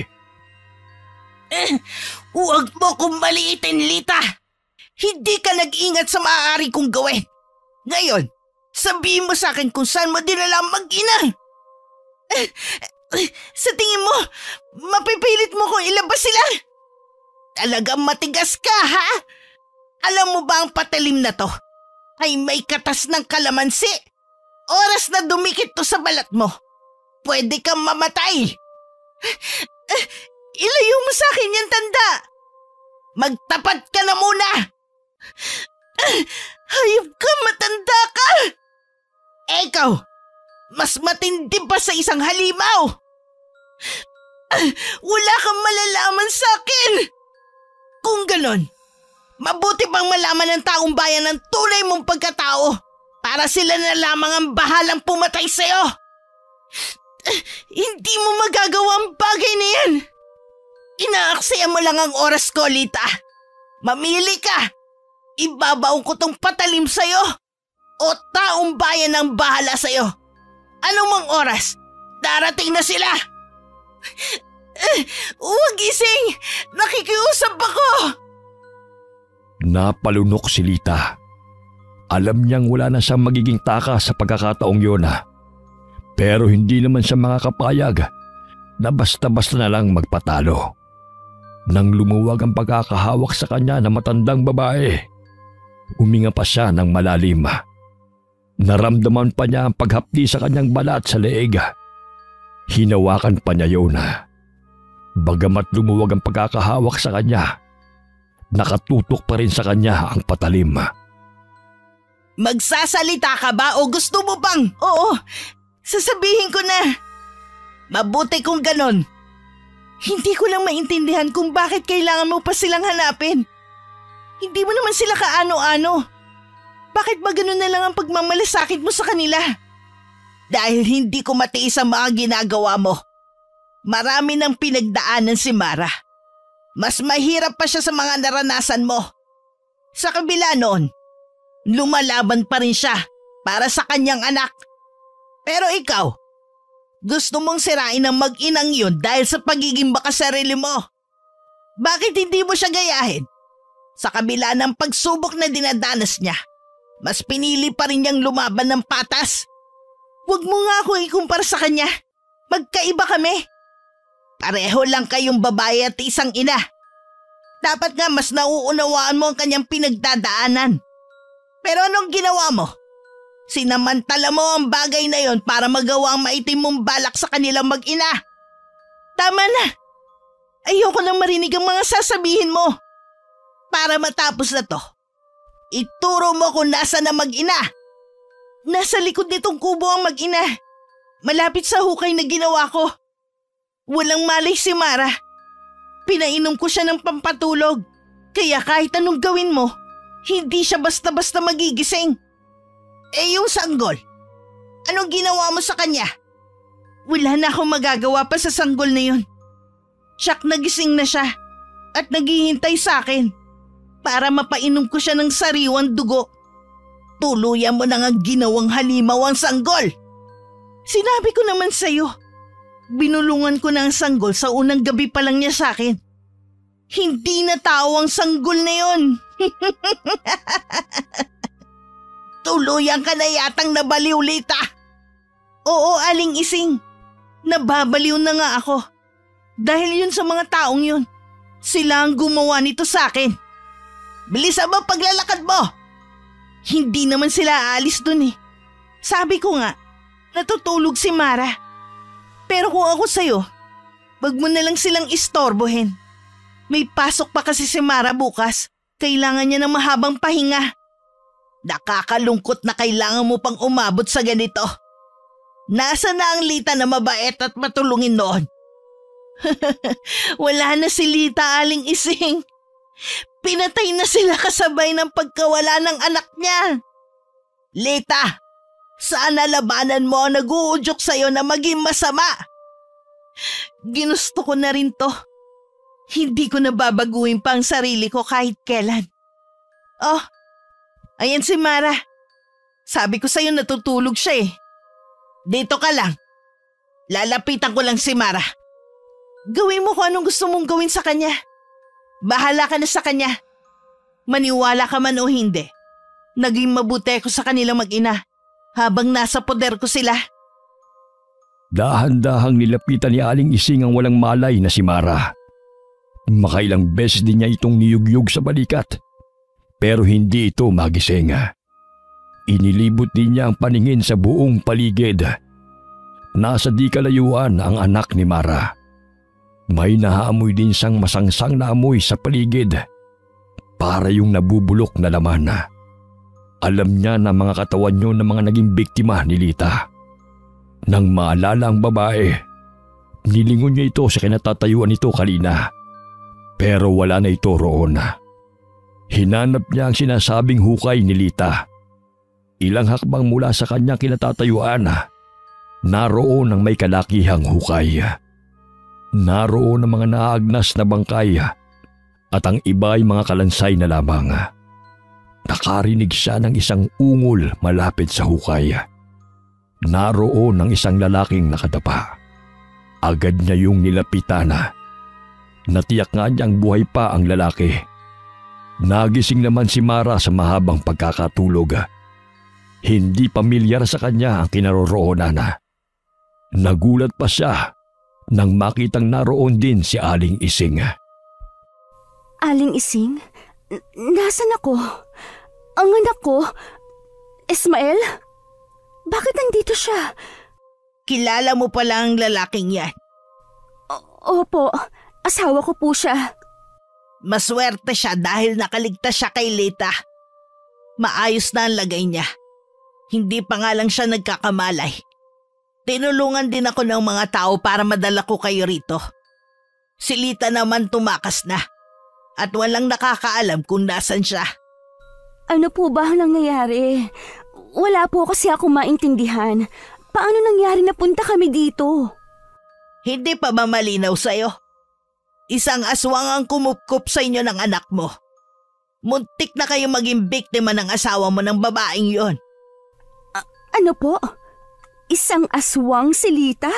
Huwag mo kong maliitin, Lita! Hindi ka nag-ingat sa maaari kong gawin. Ngayon, sabihin mo sa akin kung saan mo dinala ang mag-ina. Sa tingin mo, mapipilit mo kong ilabas sila? Talagang matigas ka, ha? Alam mo ba ang patalim na to ay may katas ng kalamansi? Oras na dumikit to sa balat mo, pwede kang mamatay. Ilayo mo sa akin yan, tanda. Magtapat ka na muna. Hayop ka, matanda ka. Ikaw, mas matindi pa sa isang halimaw. Wala kang malalaman sa akin. Kung ganon, mabuti pang malaman ng taong bayan ng tunay mong pagkatao para sila na lamang ang bahalang pumatay sa'yo. Hindi mo magagawa ang bagay na yan. Inaaksaya mo lang ang oras ko, Lita. Mamili ka. Ibabaon ko tong patalim sa'yo o taong bayan ang bahala sa'yo. Anong mang oras, darating na sila. Huwag, Ising! Nakikiusap ako! Napalunok si Lita. Alam niyang wala na siyang magiging taka sa pagkakataong yun. Pero hindi naman siya makakapayag na basta-basta na lang magpatalo. Nang lumuwag ang pagkakahawak sa kanya ng matandang babae, huminga pa siya ng malalim. Naramdaman pa niya ang paghapdi sa kanyang balat sa leeg. Hinawakan pa niya yun. Bagamat lumuwag ang pagkakahawak sa kanya, nakatutok pa rin sa kanya ang patalim. Magsasalita ka ba o gusto mo bang? Oo, Sasabihin ko na. Mabuti kung ganon. Hindi ko lang maintindihan kung bakit kailangan mo pa silang hanapin. Hindi mo naman sila kaano-ano. Bakit ba ganun na lang ang pagmamalasakit mo sa kanila? Dahil hindi ko matiis ang mga ginagawa mo. Marami nang pinagdaanan si Mara. Mas mahirap pa siya sa mga naranasan mo. Sa kabila noon, lumalaban pa rin siya para sa kanyang anak. Pero ikaw, gusto mong sirain ang mag-inang yun dahil sa pagiging makasarili mo. Bakit hindi mo siya gayahin? Sa kabila ng pagsubok na dinadanas niya, mas pinili pa rin niyang lumaban ng patas. Huwag mo nga ako ikumpara sa kanya. Magkaiba kami. Pareho lang kayong babae at isang ina. Dapat nga mas nauunawaan mo ang kanyang pinagdadaanan. Pero anong ginawa mo? Sinamantala mo ang bagay na yon para magawa ang maitim mong balak sa kanilang mag-ina. Tama na. Ayoko nang marinig ang mga sasabihin mo. Para matapos na to, ituro mo kung nasa na mag-ina. Nasa likod nitong kubo ang mag-ina. Malapit sa hukay na ginawa ko. Walang malay si Mara. Pinainom ko siya ng pampatulog. Kaya kahit anong gawin mo, hindi siya basta-basta magigising. Eh yung sanggol, anong ginawa mo sa kanya? Wala na akong magagawa pa sa sanggol na yun. Siyak nagising na siya at naghihintay sa akin para mapainom ko siya ng sariwang dugo. Tuluyan mo nang ang ginawang halimaw ang sanggol. Sinabi ko naman sa'yo, binulungan ko na ang sanggol sa unang gabi pa lang niya sa akin. Hindi na tao ang sanggol na yun. Tuluyan ka na yatang nabaliw, Lita. Oo, Aling Ising. Nababaliw na nga ako. Dahil yun sa mga taong yun. Sila ang gumawa nito sa akin. Bilisan mo paglalakad mo. Hindi naman sila aalis dun eh. Sabi ko nga, natutulog si Mara. Pero kung ako sa'yo, wag mo na lang silang istorbohin. May pasok pa kasi si Mara bukas. Kailangan niya ng mahabang pahinga. Nakakalungkot na kailangan mo pang umabot sa ganito. Nasa na ang Lita na mabait at matulungin noon? Wala na si Lita, Aling Ising. Pinatay na sila kasabay ng pagkawala ng anak niya. Lita, sana labanan mo ang nag-uudyok sa'yo na maging masama. Ginusto ko na rin to. Hindi ko na babaguhin pa ang sarili ko kahit kailan. Oh, ayan si Mara. Sabi ko sa'yo natutulog siya eh. Dito ka lang. Lalapitan ko lang si Mara. Gawin mo kung anong gusto mong gawin sa kanya. Bahala ka na sa kanya. Maniwala ka man o hindi. Naging mabuti ako sa kanilang mag-ina habang nasa poder ko sila. Dahan-dahang nilapitan ni Aling Ising ang walang malay na si Mara. Makailang beses din niya itong niyugyug sa balikat. Pero hindi ito magising. Inilibot din niya ang paningin sa buong paligid. Nasa di kalayuan ang anak ni Mara. May nahaamoy din siyang masangsang na amoy sa paligid. Para yung nabubulok na laman. Alam niya na mga katawan yun ng mga naging biktima ni Lita. Nang maalala ang babae, nilingon niya ito sa kinatatayuan nito kanina. Pero wala na ito roon. Hinanap niya ang sinasabing hukay ni Lita. Ilang hakbang mula sa kanyang kinatatayuan, naroon ang may kalakihang hukay. Naroon ang mga naagnas na bangkay at ang iba ay mga kalansay na lamang. Nakarinig siya ng isang ungol malapit sa hukay. Naroon ang isang lalaking nakadapa. Agad niya yung nilapitan. Natiyak nga niyang buhay pa ang lalaki. Nagising naman si Mara sa mahabang pagkakatulog. Hindi pamilyar sa kanya ang kinaroroonan. Nagulat pa siya nang makitang naroon din si Aling Ising. Aling Ising? Nasaan ako? Ang anak ko? Ismael? Bakit nandito siya? Kilala mo pala ang lalaking yan. Opo, asawa ko po siya. Maswerte siya dahil nakaligtas siya kay Lita. Maayos na ang lagay niya. Hindi pa nga lang siya nagkakamalay. Tinulungan din ako ng mga tao para madala ko kayo rito. Si Lita naman tumakas na at walang nakakaalam kung nasan siya. Ano po ba ang nangyayari? Wala po kasi ako maintindihan. Paano nangyari na punta kami dito? Hindi pa ba malinaw sa'yo? Isang aswang ang kumupkup sa inyo ng anak mo. Muntik na kayo maging biktima ng asawa mo ng babaeng yon. Ano po? Isang aswang si Lita?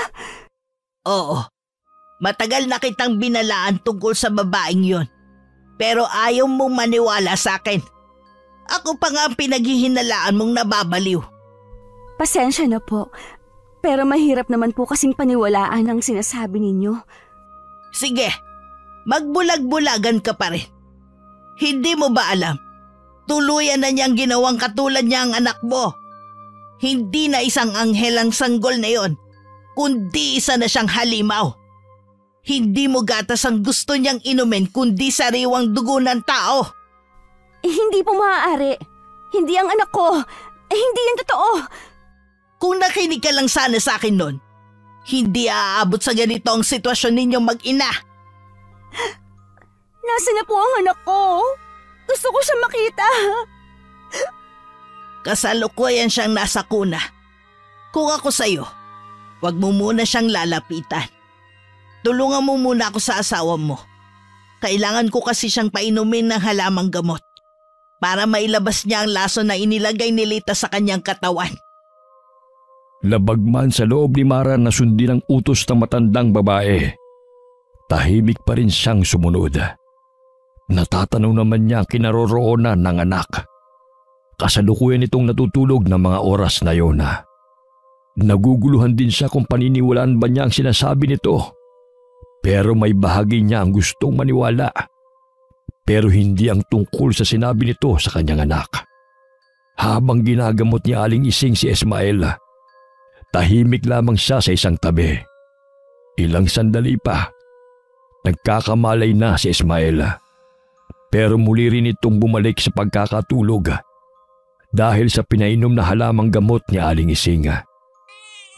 Oo. Matagal na kitang binalaan tungkol sa babaeng yon. Pero ayaw mong maniwala sa akin. Ako pa nga ang pinaghihinalaan mong nababaliw. Pasensya na po. Pero mahirap naman po kasing paniwalaan ang sinasabi ninyo. Sige, magbulag-bulagan ka pa rin. Hindi mo ba alam? Tuluyan na niyang ginawang katulad niya ang anak mo. Hindi na isang anghel ang sanggol na yon, kundi isa na siyang halimaw. Hindi mo gatas ang gusto niyang inumin kundi sariwang dugo ng tao. Hindi po maaari. Hindi ang anak ko. Hindi yan totoo. Kung nakinig ka lang sana sa akin nun, hindi aabot sa ganito ang sitwasyon ninyong mag-ina. Nasaan na po ang anak ko? Gusto ko siya makita. Kasalukuyan siyang nasa kuna. Kung ako sa'yo, wag mo muna siyang lalapitan. Tulungan mo muna ako sa asawa mo. Kailangan ko kasi siyang painumin ng halamang gamot para mailabas niya ang laso na inilagay ni Lita sa kanyang katawan. Labag man sa loob ni Mara na sundin ang utos ng matandang babae, tahimik pa rin siyang sumunod. Natatanaw naman niya ang kinaroroonan ng anak. Kasalukuyan itong natutulog ng mga oras na yon. Naguguluhan din siya kung paniniwalaan ba niya ang sinasabi nito. Pero may bahagi niya ang gustong maniwala. Pero hindi ang tungkol sa sinabi nito sa kanyang anak. Habang ginagamot ni Aling Ising si Ismael, tahimik lamang siya sa isang tabi. Ilang sandali pa, nagkakamalay na si Ismael. Pero muli rin itong bumalik sa pagkakatulog dahil sa pinainom na halamang gamot ni Aling Ising.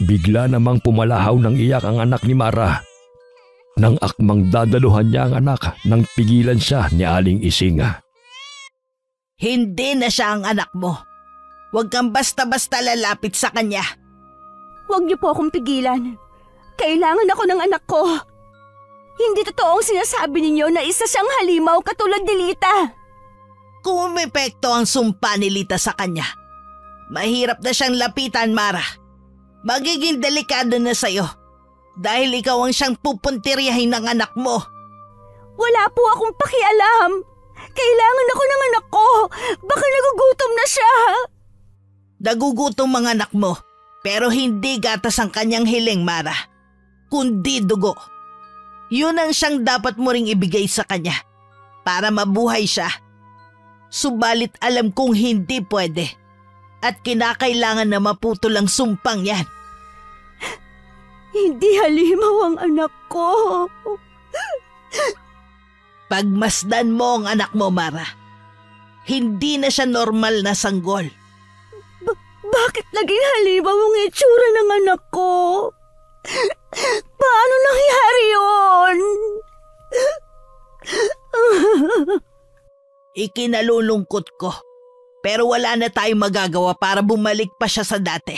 Bigla namang pumalahaw ng iyak ang anak ni Mara. Nang akmang dadaluhan niya ang anak nang pigilan siya ni Aling Ising. Hindi na siya ang anak mo. Huwag kang basta-basta lalapit sa kanya. Huwag niyo po akong pigilan. Kailangan ako ng anak ko. Hindi totoo ang sinasabi ninyo na isa siyang halimaw katulad ni Lita. Kung umepekto ang sumpa ni Lita sa kanya, mahirap na siyang lapitan, Mara. Magiging delikado na sa'yo dahil ikaw ang siyang pupuntiryahin ng anak mo. Wala po akong pakialam. Kailangan ako ng anak ko. Baka nagugutom na siya. Nagugutom ang anak mo, pero hindi gatas ang kanyang hiling, Mara, kundi dugo. Yun ang siyang dapat mo ring ibigay sa kanya para mabuhay siya. Subalit alam kong hindi pwede at kinakailangan na maputol ang sumpang yan. Hindi halimaw ang anak ko. Pagmasdan mo ang anak mo, Mara. Hindi na siya normal na sanggol. Bakit naging halimaw ang itsura ng anak ko? Paano nangyari yun? Ikinalulungkot ko. Pero wala na tayong magagawa para bumalik pa siya sa dati.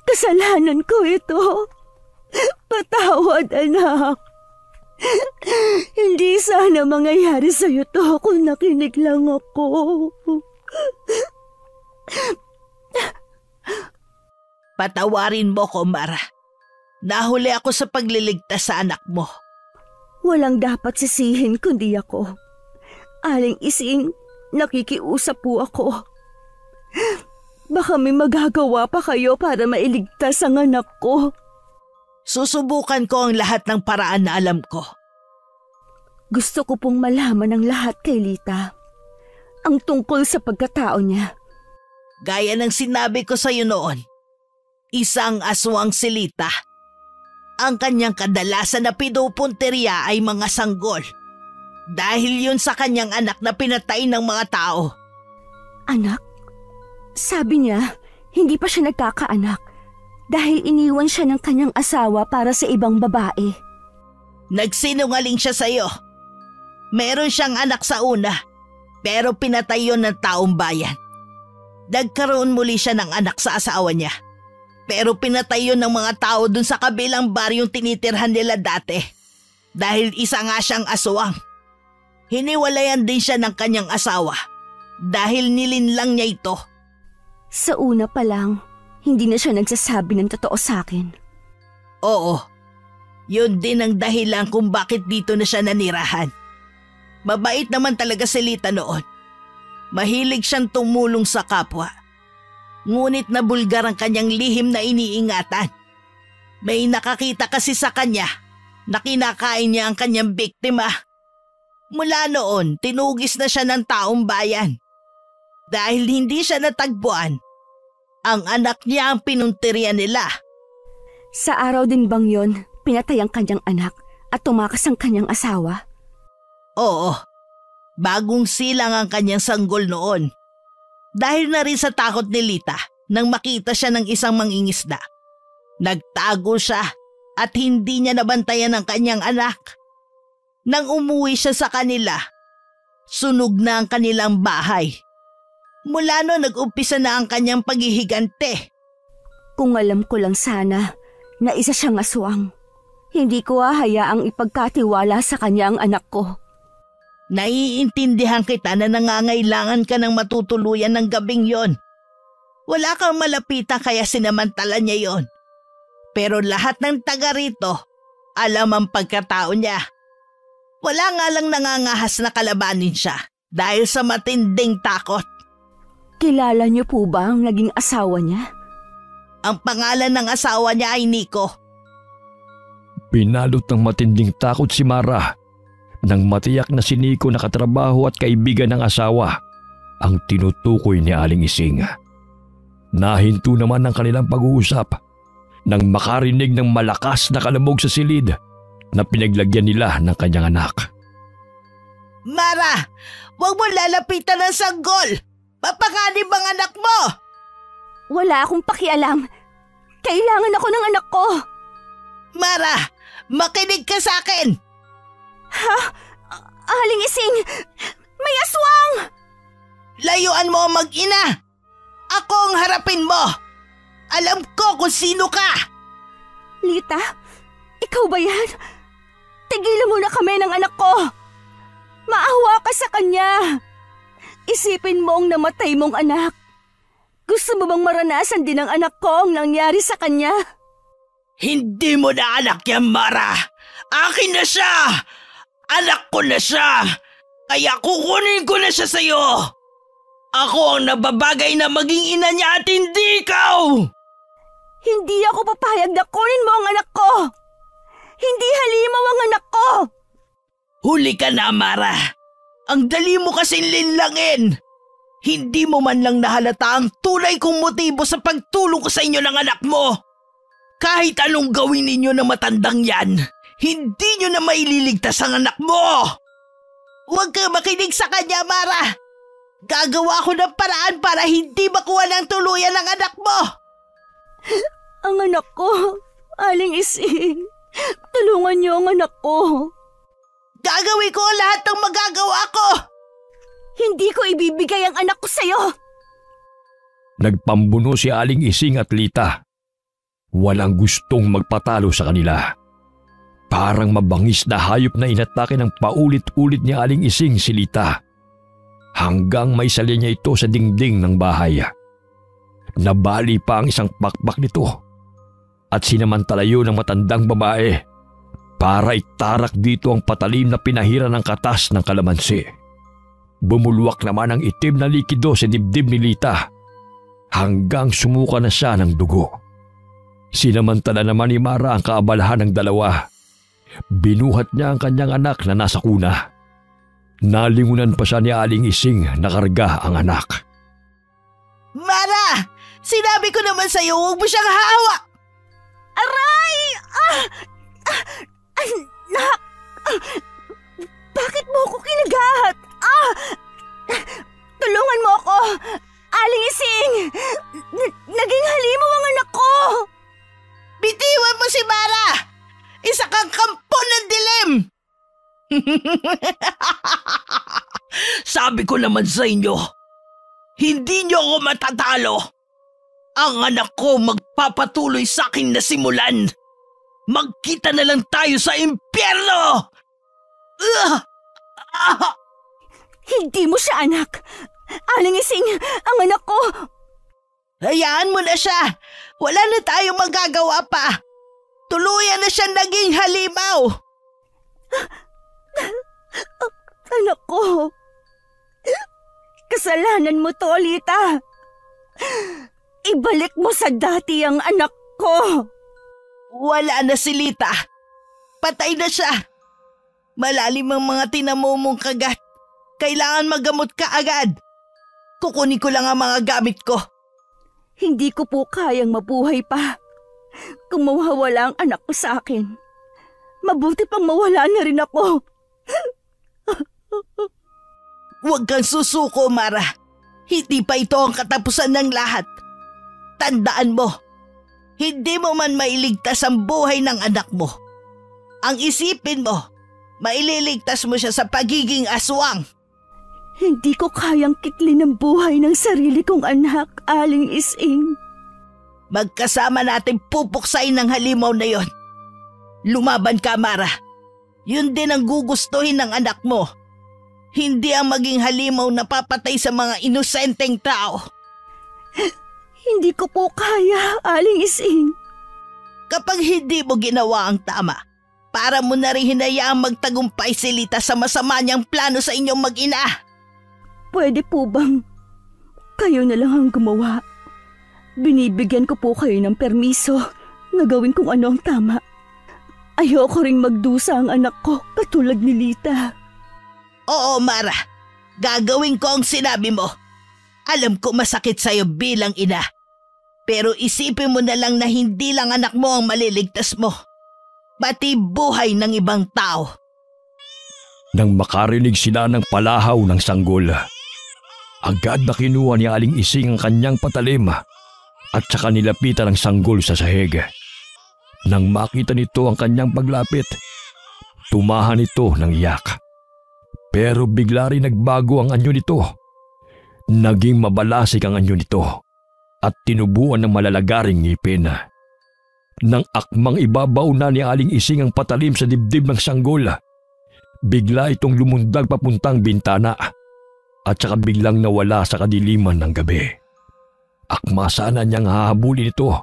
Kasalanan ko ito. Patawad, anak. Hindi sana mangyayari sa'yo to kung nakinig lang ako. Patawarin mo ko, Mara. Nahuli ako sa pagliligtas sa anak mo. Walang dapat sisihin kundi ako. Aling Ising, nakikiusap po ako. Baka may magagawa pa kayo para mailigtas ang anak ko. Susubukan ko ang lahat ng paraan na alam ko. Gusto ko pong malaman ang lahat kay Lita. Ang tungkol sa pagkatao niya. Gaya ng sinabi ko sa iyo noon, isang aswang si Lita. Ang kanyang kadalasan na pinupunteriya ay mga sanggol. Dahil yun sa kanyang anak na pinatay ng mga tao. Anak? Sabi niya, hindi pa siya nagkakaanak. dahil iniwan siya ng kanyang asawa para sa ibang babae. Nagsinungaling siya sa'yo. Meron siyang anak sa una, pero pinatay yon ng taong bayan. Nagkaroon muli siya ng anak sa asawa niya, pero pinatay yon ng mga tao dun sa kabilang baryong tinitirhan nila dati. Dahil isa nga siyang aswang. Hiniwalayan din siya ng kanyang asawa dahil nilinlang niya ito. Sa una pa lang, hindi na siya nagsasabi ng totoo sa akin. Oo, yun din ang dahilan kung bakit dito na siya nanirahan. Mabait naman talaga si Lita noon. Mahilig siyang tumulong sa kapwa. Ngunit nabulgar ang kanyang lihim na iniingatan. May nakakita kasi sa kanya na kinakain niya ang kanyang biktima. Mula noon, tinugis na siya ng taong bayan. Dahil hindi siya natagpuan, ang anak niya ang pinuntirya nila. Sa araw din bang yon, pinatay ang kanyang anak at tumakas ang kanyang asawa? Oo, bagong silang ang kanyang sanggol noon. Dahil na rin sa takot ni Lita nang makita siya ng isang mangingisda. Nagtago siya at hindi niya nabantayan ang kanyang anak. Nang umuwi siya sa kanila, sunog na ang kanilang bahay. Mula noon nag-umpisa na ang kanyang paghihigante. Kung alam ko lang sana na isa siyang aswang, hindi ko hahayaang ipagkatiwala sa kanya ang anak ko. Naiintindihan kita na nangangailangan ka ng matutuluyan ng gabing yon. Wala kang malapitan kaya sinamantala niya yon. Pero lahat ng taga rito, alam ang pagkatao niya. Wala nga lang nangangahas na kalabanin siya dahil sa matinding takot. Kilala niyo po ba ang naging asawa niya? Ang pangalan ng asawa niya ay Nico. Pinalot ng matinding takot si Mara nang matiyak na si Nico na katrabaho at kaibigan ng asawa ang tinutukoy ni Aling Ising. Nahinto naman ang kanilang pag-uusap nang makarinig ng malakas na kalabog sa silid na pinaglagyan nila ng kanyang anak. Mara, huwag mo lalapitan ng sanggol! Mapanganib ang anak mo! Wala akong pakialam. Kailangan ako ng anak ko. Mara, makinig ka sa akin! Ha? Aling Ising, may aswang! Layuan mo ang mag-ina! Ako ang harapin mo! Alam ko kung sino ka! Lita, ikaw ba yan? Tigilan mo na kami ng anak ko! Maawa ka sa kanya! Isipin mo ang namatay mong anak. Gusto mo bang maranasan din ng anak ko ang nangyari sa kanya? Hindi mo na anak yan, Mara! Akin na siya! Anak ko na siya! Kaya kukunin ko na siya sa'yo! Ako ang nababagay na maging ina niya at hindi ikaw! Hindi ako papayag na kunin mo ang anak ko! Hindi halimaw ang anak ko! Huli ka na, Mara! Ang dali mo kasing linlangin! Hindi mo man lang nahalata ang tunay kong motibo sa pagtulong ko sa inyo ng anak mo! Kahit anong gawin ninyo ng matandang yan, hindi nyo na maililigtas ang anak mo! Huwag kang makinig sa kanya, Mara! Gagawa ko ng paraan para hindi makuha ng tuluyan ng anak mo! Ang anak ko, Aling Ising. Tulungan niyo ang anak ko. Gagawin ko lahat ng magagawa ko! Hindi ko ibibigay ang anak ko sa'yo! Nagpambuno si Aling Ising at Lita. Walang gustong magpatalo sa kanila. Parang mabangis na hayop na inatake ng paulit-ulit ni Aling Ising si Lita. Hanggang may sali niya ito sa dingding ng bahay. Nabali pa ang isang pakpak nito at sinamantala yun ng matandang babae para itarak dito ang patalim na pinahira ng katas ng kalamansi. Bumulwak naman ang itim na likido sa dibdib ni Lita hanggang sumuka na siya ng dugo. Sinamantala naman ni Mara ang kaabalahan ng dalawa. Binuhat niya ang kanyang anak na nasa kuna. Nalingunan pa siya ni Aling Ising na karga ang anak. Mara! Sinabi ko naman sa'yo, huwag mo siyang hahawa! Aray! Anak! Bakit mo ako kinagahat? Tulungan mo ako! Aling Ising! Naging halimaw ang anak ko! Sinasabi ko naman sa inyo, hindi niyo ako matatalo. Ang anak ko magpapatuloy sa aking nasimulan. Magkita na lang tayo sa impyerno! Hindi mo siya anak. Aling Ising, ang anak ko. Hayaan mo na siya. Wala na tayong magagawa pa. Tuluyan na siya naging halimaw. Anak ko. Kasalanan mo to, Lita. Ibalik mo sa dati ang anak ko. Wala na si Lita. Patay na siya. Malalim ang mga tinamumong kagat. Kailangan magamot ka agad. Kukunin ko lang ang mga gamit ko. Hindi ko po kayang mabuhay pa. Kung mawawala ang anak ko sa akin, mabuti pang mawala na rin ako. Huwag kang susuko, Mara. Hindi pa ito ang katapusan ng lahat. Tandaan mo, hindi mo man mailigtas ang buhay ng anak mo. Ang isipin mo, maililigtas mo siya sa pagiging aswang. Hindi ko kayang kitlin ang buhay ng sarili kong anak, Aling Ising. Magkasama natin pupuksain ng halimaw na yon. Lumaban ka, Mara. Yun din ang gugustuhin ng anak mo. Hindi ang maging halimaw na papatay sa mga inosenteng tao. Hindi ko po kaya, Aling Ising. Kapag hindi mo ginawa ang tama, para mo na rin hinayaang magtagumpay si Lita sa masama niyang plano sa inyong mag-ina. Pwede po bang kayo na lang ang gumawa? Binibigyan ko po kayo ng permiso na gawin kung ano ang tama. Ayoko ring magdusa ang anak ko katulad ni Lita. Oo, Mara. Gagawin ko ang sinabi mo. Alam ko masakit sa'yo bilang ina. Pero isipin mo na lang na hindi lang anak mo ang maliligtas mo. Pati buhay ng ibang tao. Nang makarinig sila ng palahaw ng sanggol, agad na kinuha ni Aling Ising ang kanyang patalim at saka nilapitan ang sanggol sa sahig. Nang makita nito ang kanyang paglapit, tumahan ito ng iyak. Pero bigla rin nagbago ang anyo nito. Naging mabalasik ang anyo nito at tinubuan ng malalagaring ngipin. Nang akmang ibabaw na ni Aling Ising ang patalim sa dibdib ng sanggol, bigla itong lumundag papuntang bintana at saka biglang nawala sa kadiliman ng gabi. Akma sana niyang hahabulin ito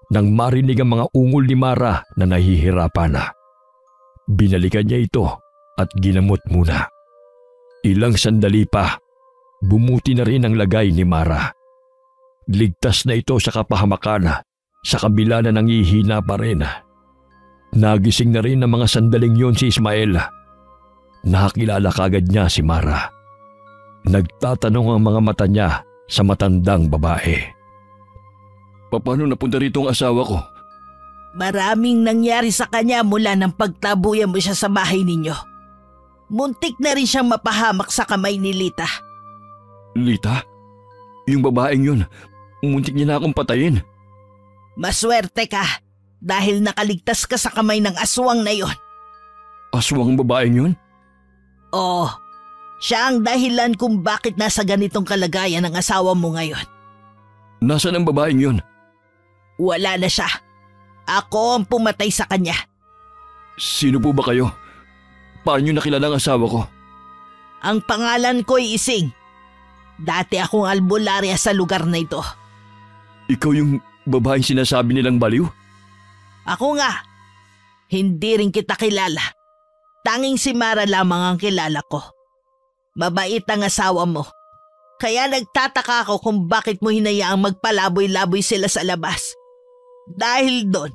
nang marinig ang mga ungol ni Mara na nahihirapan. Binalikan niya ito at ginamot muna. Ilang sandali pa, bumuti na rin ang lagay ni Mara. Ligtas na ito sa kapahamakan sa kabila na nangihina pa rin. Nagising na rin ng mga sandaling yon si Ismael. Nakakilala kagad niya si Mara. Nagtatanong ang mga mata niya sa matandang babae. Paano napunta rito ang asawa ko? Maraming nangyari sa kanya mula nang pagtabuyan mo siya sa bahay ninyo. Muntik na rin siyang mapahamak sa kamay ni Lita. Lita? Yung babaeng yun, muntik niya na akong patayin. Maswerte ka dahil nakaligtas ka sa kamay ng aswang na yon. Aswang ang babaeng yun? Oo, siya ang dahilan kung bakit nasa ganitong kalagayan ang asawa mo ngayon. Nasaan ang babaeng yun? Wala na siya. Ako ang pumatay sa kanya. Sino po ba kayo? Paano niyo nakilala ang asawa ko? Ang pangalan ko'y Ising. Dati akong albularya sa lugar na ito. Ikaw yung babaeng sinasabi nilang baliw? Ako nga. Hindi rin kita kilala. Tanging si Mara lamang ang kilala ko. Mabait ang asawa mo. Kaya nagtataka ako kung bakit mo hinayaang magpalaboy-laboy sila sa labas. Dahil doon,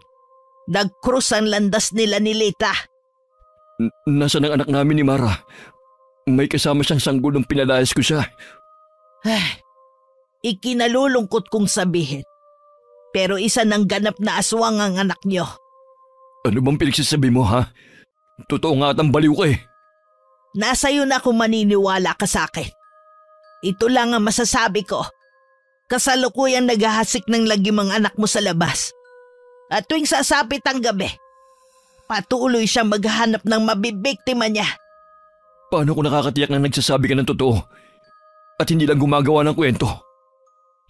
nag-cross ang landas nila ni Lita. Nasaan ang anak namin ni Mara? May kasama siyang sanggol nung pinalayas ko siya. Ikinalulungkot kong sabihin. Pero isa ng ganap na aswang ang anak niyo. Ano bang pinagsasabi mo, ha? Totoo nga at ang baliw ka eh. Nasa iyo na kung maniniwala ka sa akin. Ito lang ang masasabi ko. Kasalukuyang naghahasik ng lagim ang anak mo sa labas. At tuwing sasapit ang gabi, patuloy siyang maghanap ng mabibiktima niya. Paano ko nakakatiyak na nagsasabi ka ng totoo at hindi lang gumagawa ng kwento?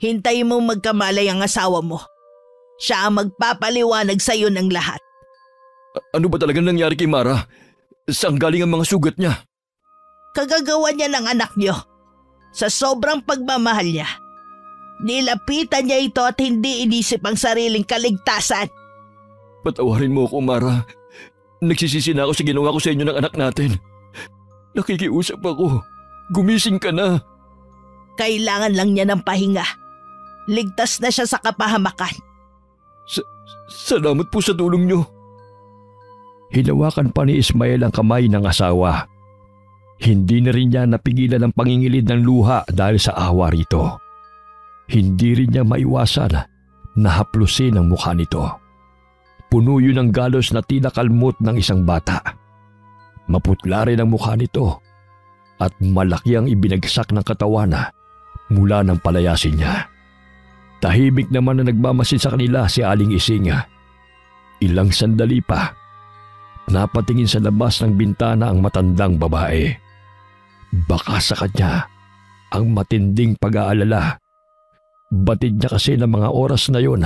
Hintayin mo magkamalay ang asawa mo. Siya ang magpapaliwanag sa'yo ng lahat. Ano ba talagang nangyari kay Mara? Saan galing ang mga sugat niya? Kagagawa niya ng anak niyo. Sa sobrang pagmamahal niya, nilapitan niya ito at hindi inisip ang sariling kaligtasan. Patawarin mo ako, Mara. Nagsisisi na ako sa ginawa ko sa inyo ng anak natin. Nakikiusap ako. Gumising ka na. Kailangan lang niya ng pahinga. Ligtas na siya sa kapahamakan. Salamat po sa tulong niyo. Hinawakan pa ni Ismael ang kamay ng asawa. Hindi na rin niya napigilan ang pangingilid ng luha dahil sa awa rito. Hindi rin niya maiwasan na haplusin ang mukha nito. Puno yun ng galos na tila kalmot ng isang bata. Maputla rin ang mukha nito at malaki ang ibinagsak ng katawan mula ng palayasin niya. Tahimik naman na nagmamasid sa kanila si Aling Ising. Ilang sandali pa, napatingin sa labas ng bintana ang matandang babae. Baka sa kanya ang matinding pag-aalala. Batid niya kasi ng mga oras na yon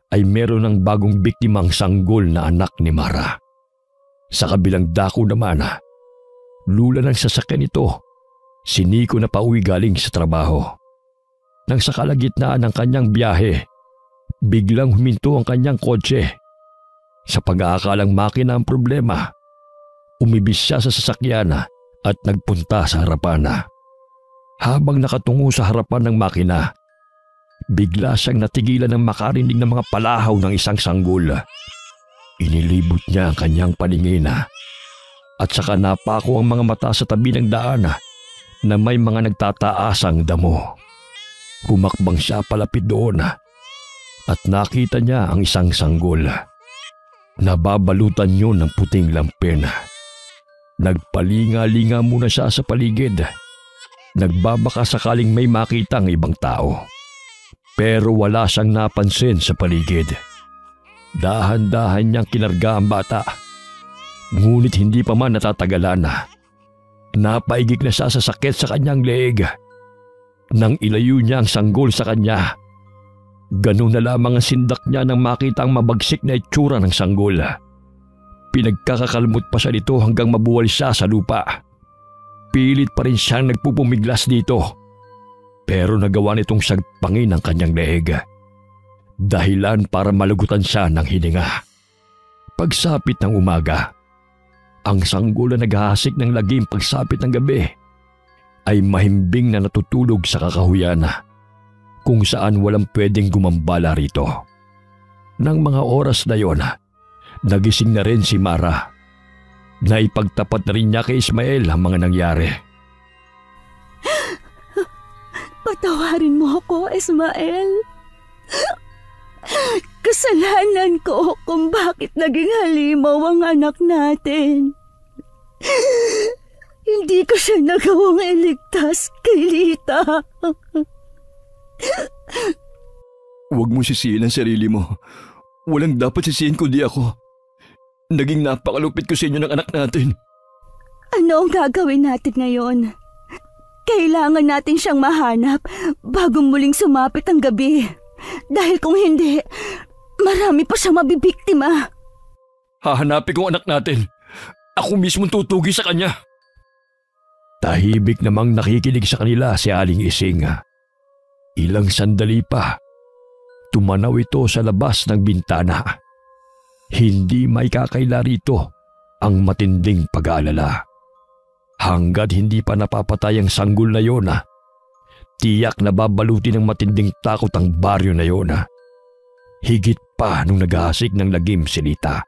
ay meron ng bagong biktimang sanggol na anak ni Mara. Sa kabilang dako naman, lula ng sasakyan ito, si Nico na pauwi galing sa trabaho. Nang sa kalagitnaan ng kanyang biyahe, biglang huminto ang kanyang kotse. Sa pag-aakalang makina ang problema, umibis siya sa sasakyan at nagpunta sa harapan. Habang nakatungo sa harapan ng makina, bigla siyang natigilan ng makarinig ng mga palahaw ng isang sanggol. Inilibot niya ang kanyang paningin at saka napako ang mga mata sa tabi ng daan na may mga nagtataasang damo. Humakbang siya palapit doon at nakita niya ang isang sanggol. Nababalutan yun ng puting lampin. Nagpalinga-linga muna siya sa paligid. Nagbabaka sakaling may makita ang ibang tao. Pero wala siyang napansin sa paligid. Dahan-dahan niyang kinarga ang bata. Ngunit hindi pa man natatagalan. Napaigik na siya sa sakit sa kanyang leeg. Nang ilayo niya ang sanggol sa kanya, ganun na lamang ang sindak niya nang makita ang mabagsik na itsura ng sanggol. Pinagkakakalmot pa siya dito hanggang mabuwal siya sa lupa. Pilit pa rin siyang nagpupumiglas dito. Pero nagawa nitong sagpangin ang kanyang leeg. Dahilan para malugutan siya ng hininga. Pagsapit ng umaga, ang sanggol na naghahasik ng lagim pagsapit ng gabi ay mahimbing na natutulog sa kakahuyan kung saan walang pwedeng gumambala rito. Nang mga oras na yon, nagising na rin si Mara. Naipagtapat na rin niya kay Ismael ang mga nangyari. Patawarin mo ako, Ismael. Kasalanan ko kung bakit naging halimaw ang anak natin. Hindi ko siya nagawang iligtas kay Lita. Huwag mo sisihin ang sarili mo. Walang dapat sisihin kundi ako. Naging napakalupit ko sa inyo ng anak natin. Ano ang gagawin natin ngayon? Kailangan natin siyang mahanap bago muling sumapit ang gabi. Dahil kung hindi, marami pa siyang mabibiktima. Hahanapin ko ang anak natin. Ako mismo tutugi sa kanya. Tahimik namang nakikinig sa kanila si Aling Ising. Ilang sandali pa, tumanaw ito sa labas ng bintana. Hindi may kakaila rito ang matinding pag-aalala. Hanggat hindi pa napapatay ang sanggol na yon, tiyak na babaluti ng matinding takot ang baryo na yon. Higit pa nung naghahasik ng lagim si Lita.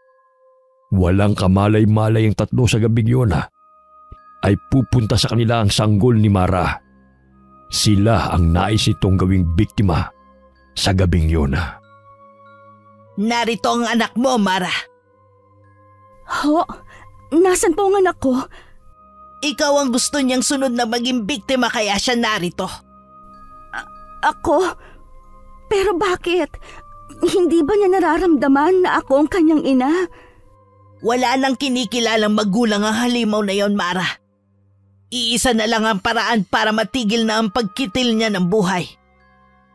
Walang kamalay-malay ang tatlo sa gabing yon ay pupunta sa kanila ang sanggol ni Mara. Sila ang nais itong gawing biktima sa gabing yon. Narito ang anak mo, Mara. Ho? Nasaan po ang anak ko? Ikaw ang gusto niyang sunod na maging biktima kaya siya narito. Ako? Pero bakit? Hindi ba niya nararamdaman na ako ang kanyang ina? Wala nang kinikilalang magulang ang halimaw na yon, Mara. Iisa na lang ang paraan para matigil na ang pagkitil niya ng buhay.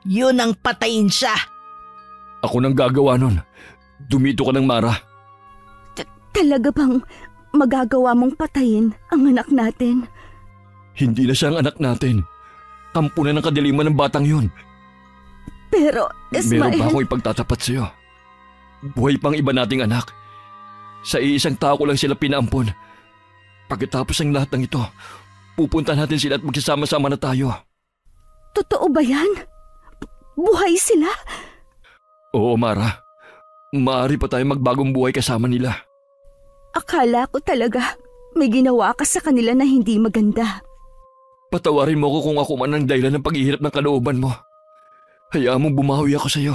Yun ang patayin siya. Ako nang gagawa nun. Dumito ka ng Mara. Talaga bang magagawa mong patayin ang anak natin? Hindi na siya ang anak natin. Kampo na ng kadiliman ng batang yun. Pero, Meron Ismael... pa ako ipagtatapat sa'yo. Buhay pang iba nating anak. Sa iisang tao ko lang sila pinaampon. Pagkatapos ng lahat ng ito, pupunta natin sila at magsasama-sama na tayo. Totoo ba yan? Buhay sila? Oo, Mara. Maaari pa tayo magbagong buhay kasama nila. Akala ko talaga may ginawa ka sa kanila na hindi maganda. Patawarin mo ako kung ako man ang dahilan ng paghihirap ng kalooban mo. Hayaan mong bumawi ako sa'yo.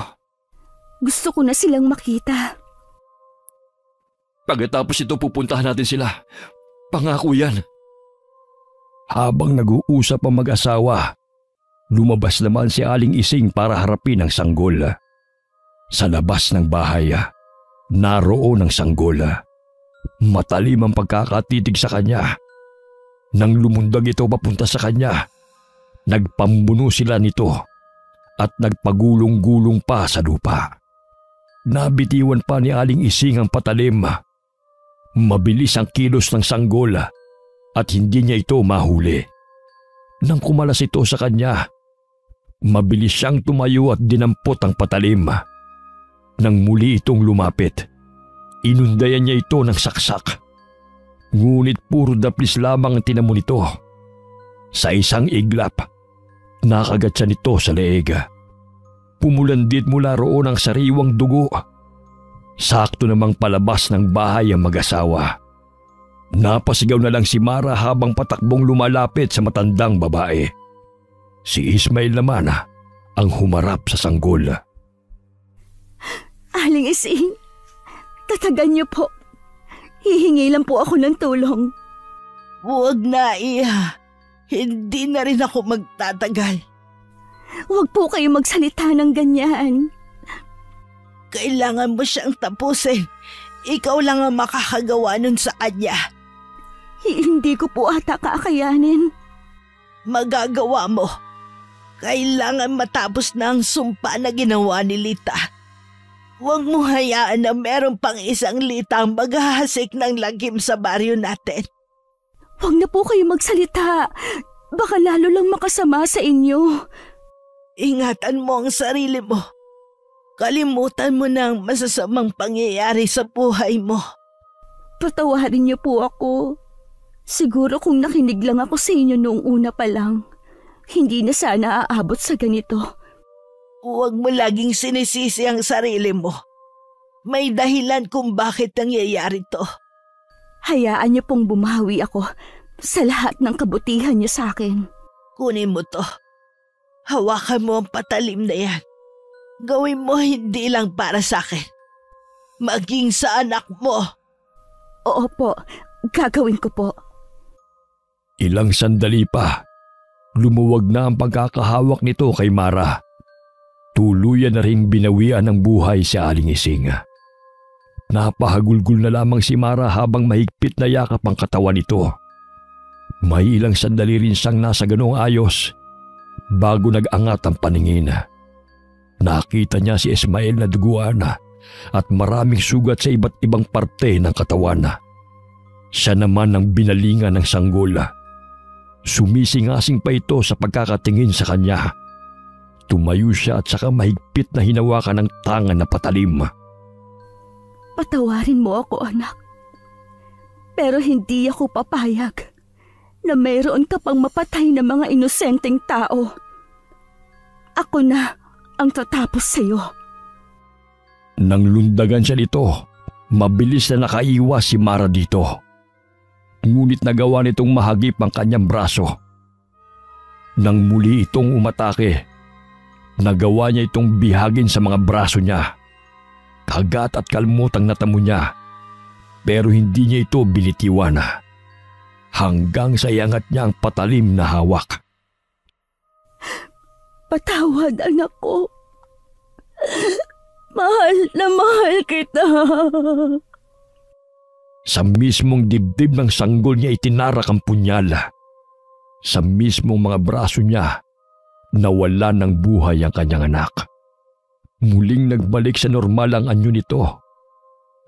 Gusto ko na silang makita. Pagkatapos ito, pupuntahan natin sila. Pangako yan. Habang nag-uusap ang mag-asawa, lumabas naman si Aling Ising para harapin ang sanggol. Sa labas ng bahay, naroon ang sanggol. Matalim ang pagkakatitig sa kanya. Nang lumundag ito papunta sa kanya, nagpambuno sila nito at nagpagulong-gulong pa sa lupa. Nabitiwan pa ni Aling Ising ang patalim. Mabilis ang kilos ng sanggol at hindi niya ito mahuli. Nang kumalas ito sa kanya, mabilis siyang tumayo at dinampot ang patalim. Nang muli itong lumapit, inundayan niya ito ng saksak. Ngunit puro daplis lamang ang tinamo nito. Sa isang iglap, nakagat siya nito sa leeg. Pumulandit mula roon ang sariwang dugo. Sakto namang palabas ng bahay ang mag-asawa. Napasigaw na lang si Mara habang patakbong lumalapit sa matandang babae. Si Ismael naman ang humarap sa sanggol. Aling Ising, tatagan niyo po. Hihingi lang po ako ng tulong. Huwag na, Iha. Hindi na rin ako magtatagal. Huwag po kayo magsalita ng ganyan. Kailangan mo siyang tapusin. Ikaw lang ang makakagawa nun sa kanya. Hindi ko po ata kakayanin. Magagawa mo. Kailangan matapos na ang sumpa na ginawa ni Lita. Huwag mo hayaan na meron pang isang Lita ang maghahasik ng lagim sa baryo natin. Huwag na po kayo magsalita. Baka lalo lang makasama sa inyo. Ingatan mo ang sarili mo. Kalimutan mo na ang masasamang pangyayari sa buhay mo. Patawarin niyo po ako. Siguro kung nakinig lang ako sa inyo noong una pa lang, hindi na sana aabot sa ganito. Huwag mo laging sinisisi ang sarili mo. May dahilan kung bakit nangyayari to. Hayaan niyo pong bumawi ako sa lahat ng kabutihan niyo sa akin. Kunin mo to. Hawakan mo ang patalim na yan. Gawin mo hindi lang para sa akin. Maging sa anak mo. Oo po, gagawin ko po. Ilang sandali pa, lumuwag na ang pagkakahawak nito kay Mara. Tuluyan na ring binawian ng buhay si Aling Ising. Napahagulgul na lamang si Mara habang mahigpit na yakap ang katawan nito. May ilang sandali rin siyang nasa ganoong ayos bago nag-angat ang paningin. Nakita niya si Ismael na duguan at maraming sugat sa iba't ibang parte ng katawan. Siya naman ang binalingan ng sanggol. Sumisingasing pa ito sa pagkakatingin sa kanya. Tumayo siya at saka mahigpit na hinawakan ng tangan na patalim. Patawarin mo ako, anak. Pero hindi ako papayag na mayroon ka pang mapatay na mga inosenteng tao. Ako na ang tatapos sa iyo. Nang lundagan siya nito, mabilis na nakaiwas si Mara dito. Ngunit nagawa nitong mahagip ang kanyang braso. Nang muli itong umatake, nagawa niya itong bihagin sa mga braso niya. Kagat at kalmutang natamo niya, pero hindi niya ito binitiwan. Hanggang sa iangat niya ang patalim na hawak. Patawad, anak ko. Mahal na mahal kita. Sa mismong dibdib ng sanggol niya itinarak ang punyal. Sa mismong mga braso niya, nawalan ng buhay ang kanyang anak. Muling nagbalik sa normal ang anyo nito.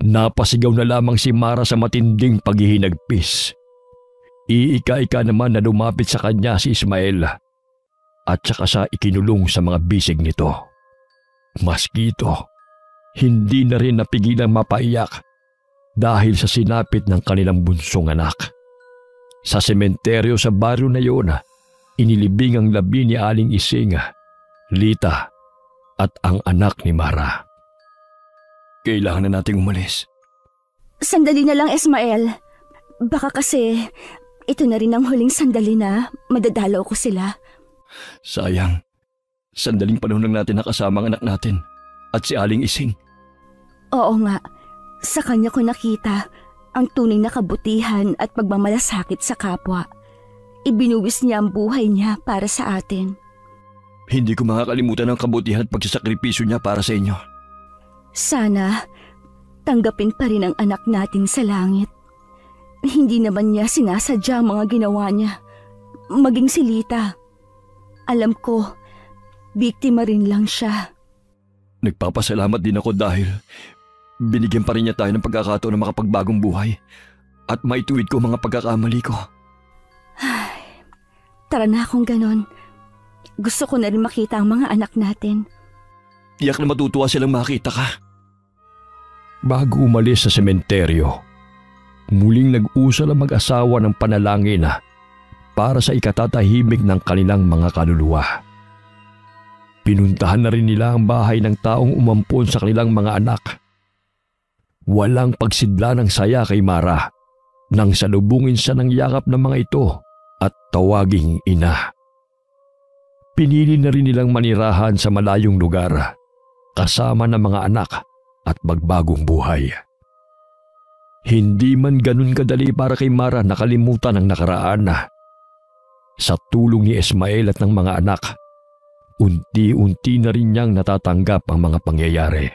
Napasigaw na lamang si Mara sa matinding paghihinagpis. Iika-ika naman na lumapit sa kanya si Ismael at saka sa ikinulong sa mga bisig nito. Maski ito, hindi na rin napigilang mapaiyak dahil sa sinapit ng kanilang bunsong anak. Sa sementeryo sa baryo na iyon, inilibing ang labi ni Aling Ising, Lita at ang anak ni Mara. Kailangan na nating umalis. Sandali na lang, Ismael. Baka kasi ito na rin ang huling sandali na madadalaw ko sila. Sayang. Sandaling panahon lang natin nakasama ang anak natin at si Aling Ising. Oo nga, sa kanya ko nakita ang tunay na kabutihan at pagmamalasakit sa kapwa. Ibinuwis niya ang buhay niya para sa atin. Hindi ko makakalimutan ang kabutihan at pagsasakripisyo niya para sa inyo. Sana tanggapin pa rin ang anak natin sa langit. Hindi naman niya sinasadya ang mga ginawa niya. Maging si Lita. Alam ko, biktima rin lang siya. Nagpapasalamat din ako dahil binigyan pa rin niya tayo ng pagkakataon na makapagbagong buhay at maituwid ko mga pagkakamali ko. Tara na kung ganon. Gusto ko na rin makita ang mga anak natin. Tiyak na matutuwa silang makita ka. Bago umalis sa sementeryo, muling nag-usal ang mag-asawa ng panalangin para sa ikatatahimik ng kanilang mga kaluluwa. Pinuntahan na rin nila ang bahay ng taong umampon sa kanilang mga anak. Walang pagsidla ng saya kay Mara nang salubungin siya ng yakap ng mga ito at tawaging ina. Pinili na rin nilang manirahan sa malayong lugar kasama ng mga anak at magbagong buhay. Hindi man ganun kadali para kay Mara nakalimutan ang nakaraan. Sa tulong ni Ismael at ng mga anak, unti-unti na rin niyang natatanggap ang mga pangyayari.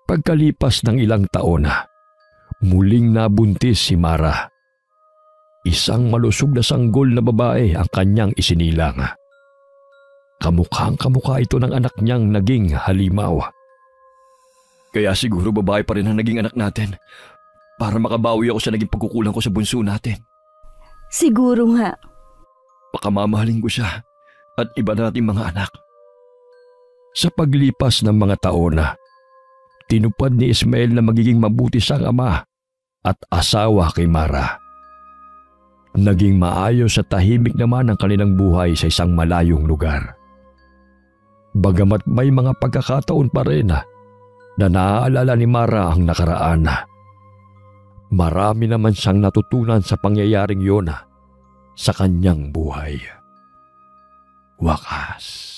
Pagkalipas ng ilang taon, muling nabuntis si Mara. Isang malusog na sanggol na babae ang kanyang isinilang. Kamukhang kamukha ito ng anak niyang naging halimaw. Kaya siguro babae pa rin ang naging anak natin para makabawi ako sa naging pagkukulang ko sa bunso natin. Siguro nga. Baka mamahalin ko siya at iba nating mga anak. Sa paglipas ng mga taon, tinupad ni Ismael na magiging mabuti siyang ama at asawa kay Mara. Naging maayos at tahimik naman ang kanilang buhay sa isang malayong lugar. Bagamat may mga pagkakataon pa rin na naaalala ni Mara ang nakaraan, marami naman siyang natutunan sa pangyayaring yun sa kanyang buhay. Wakas.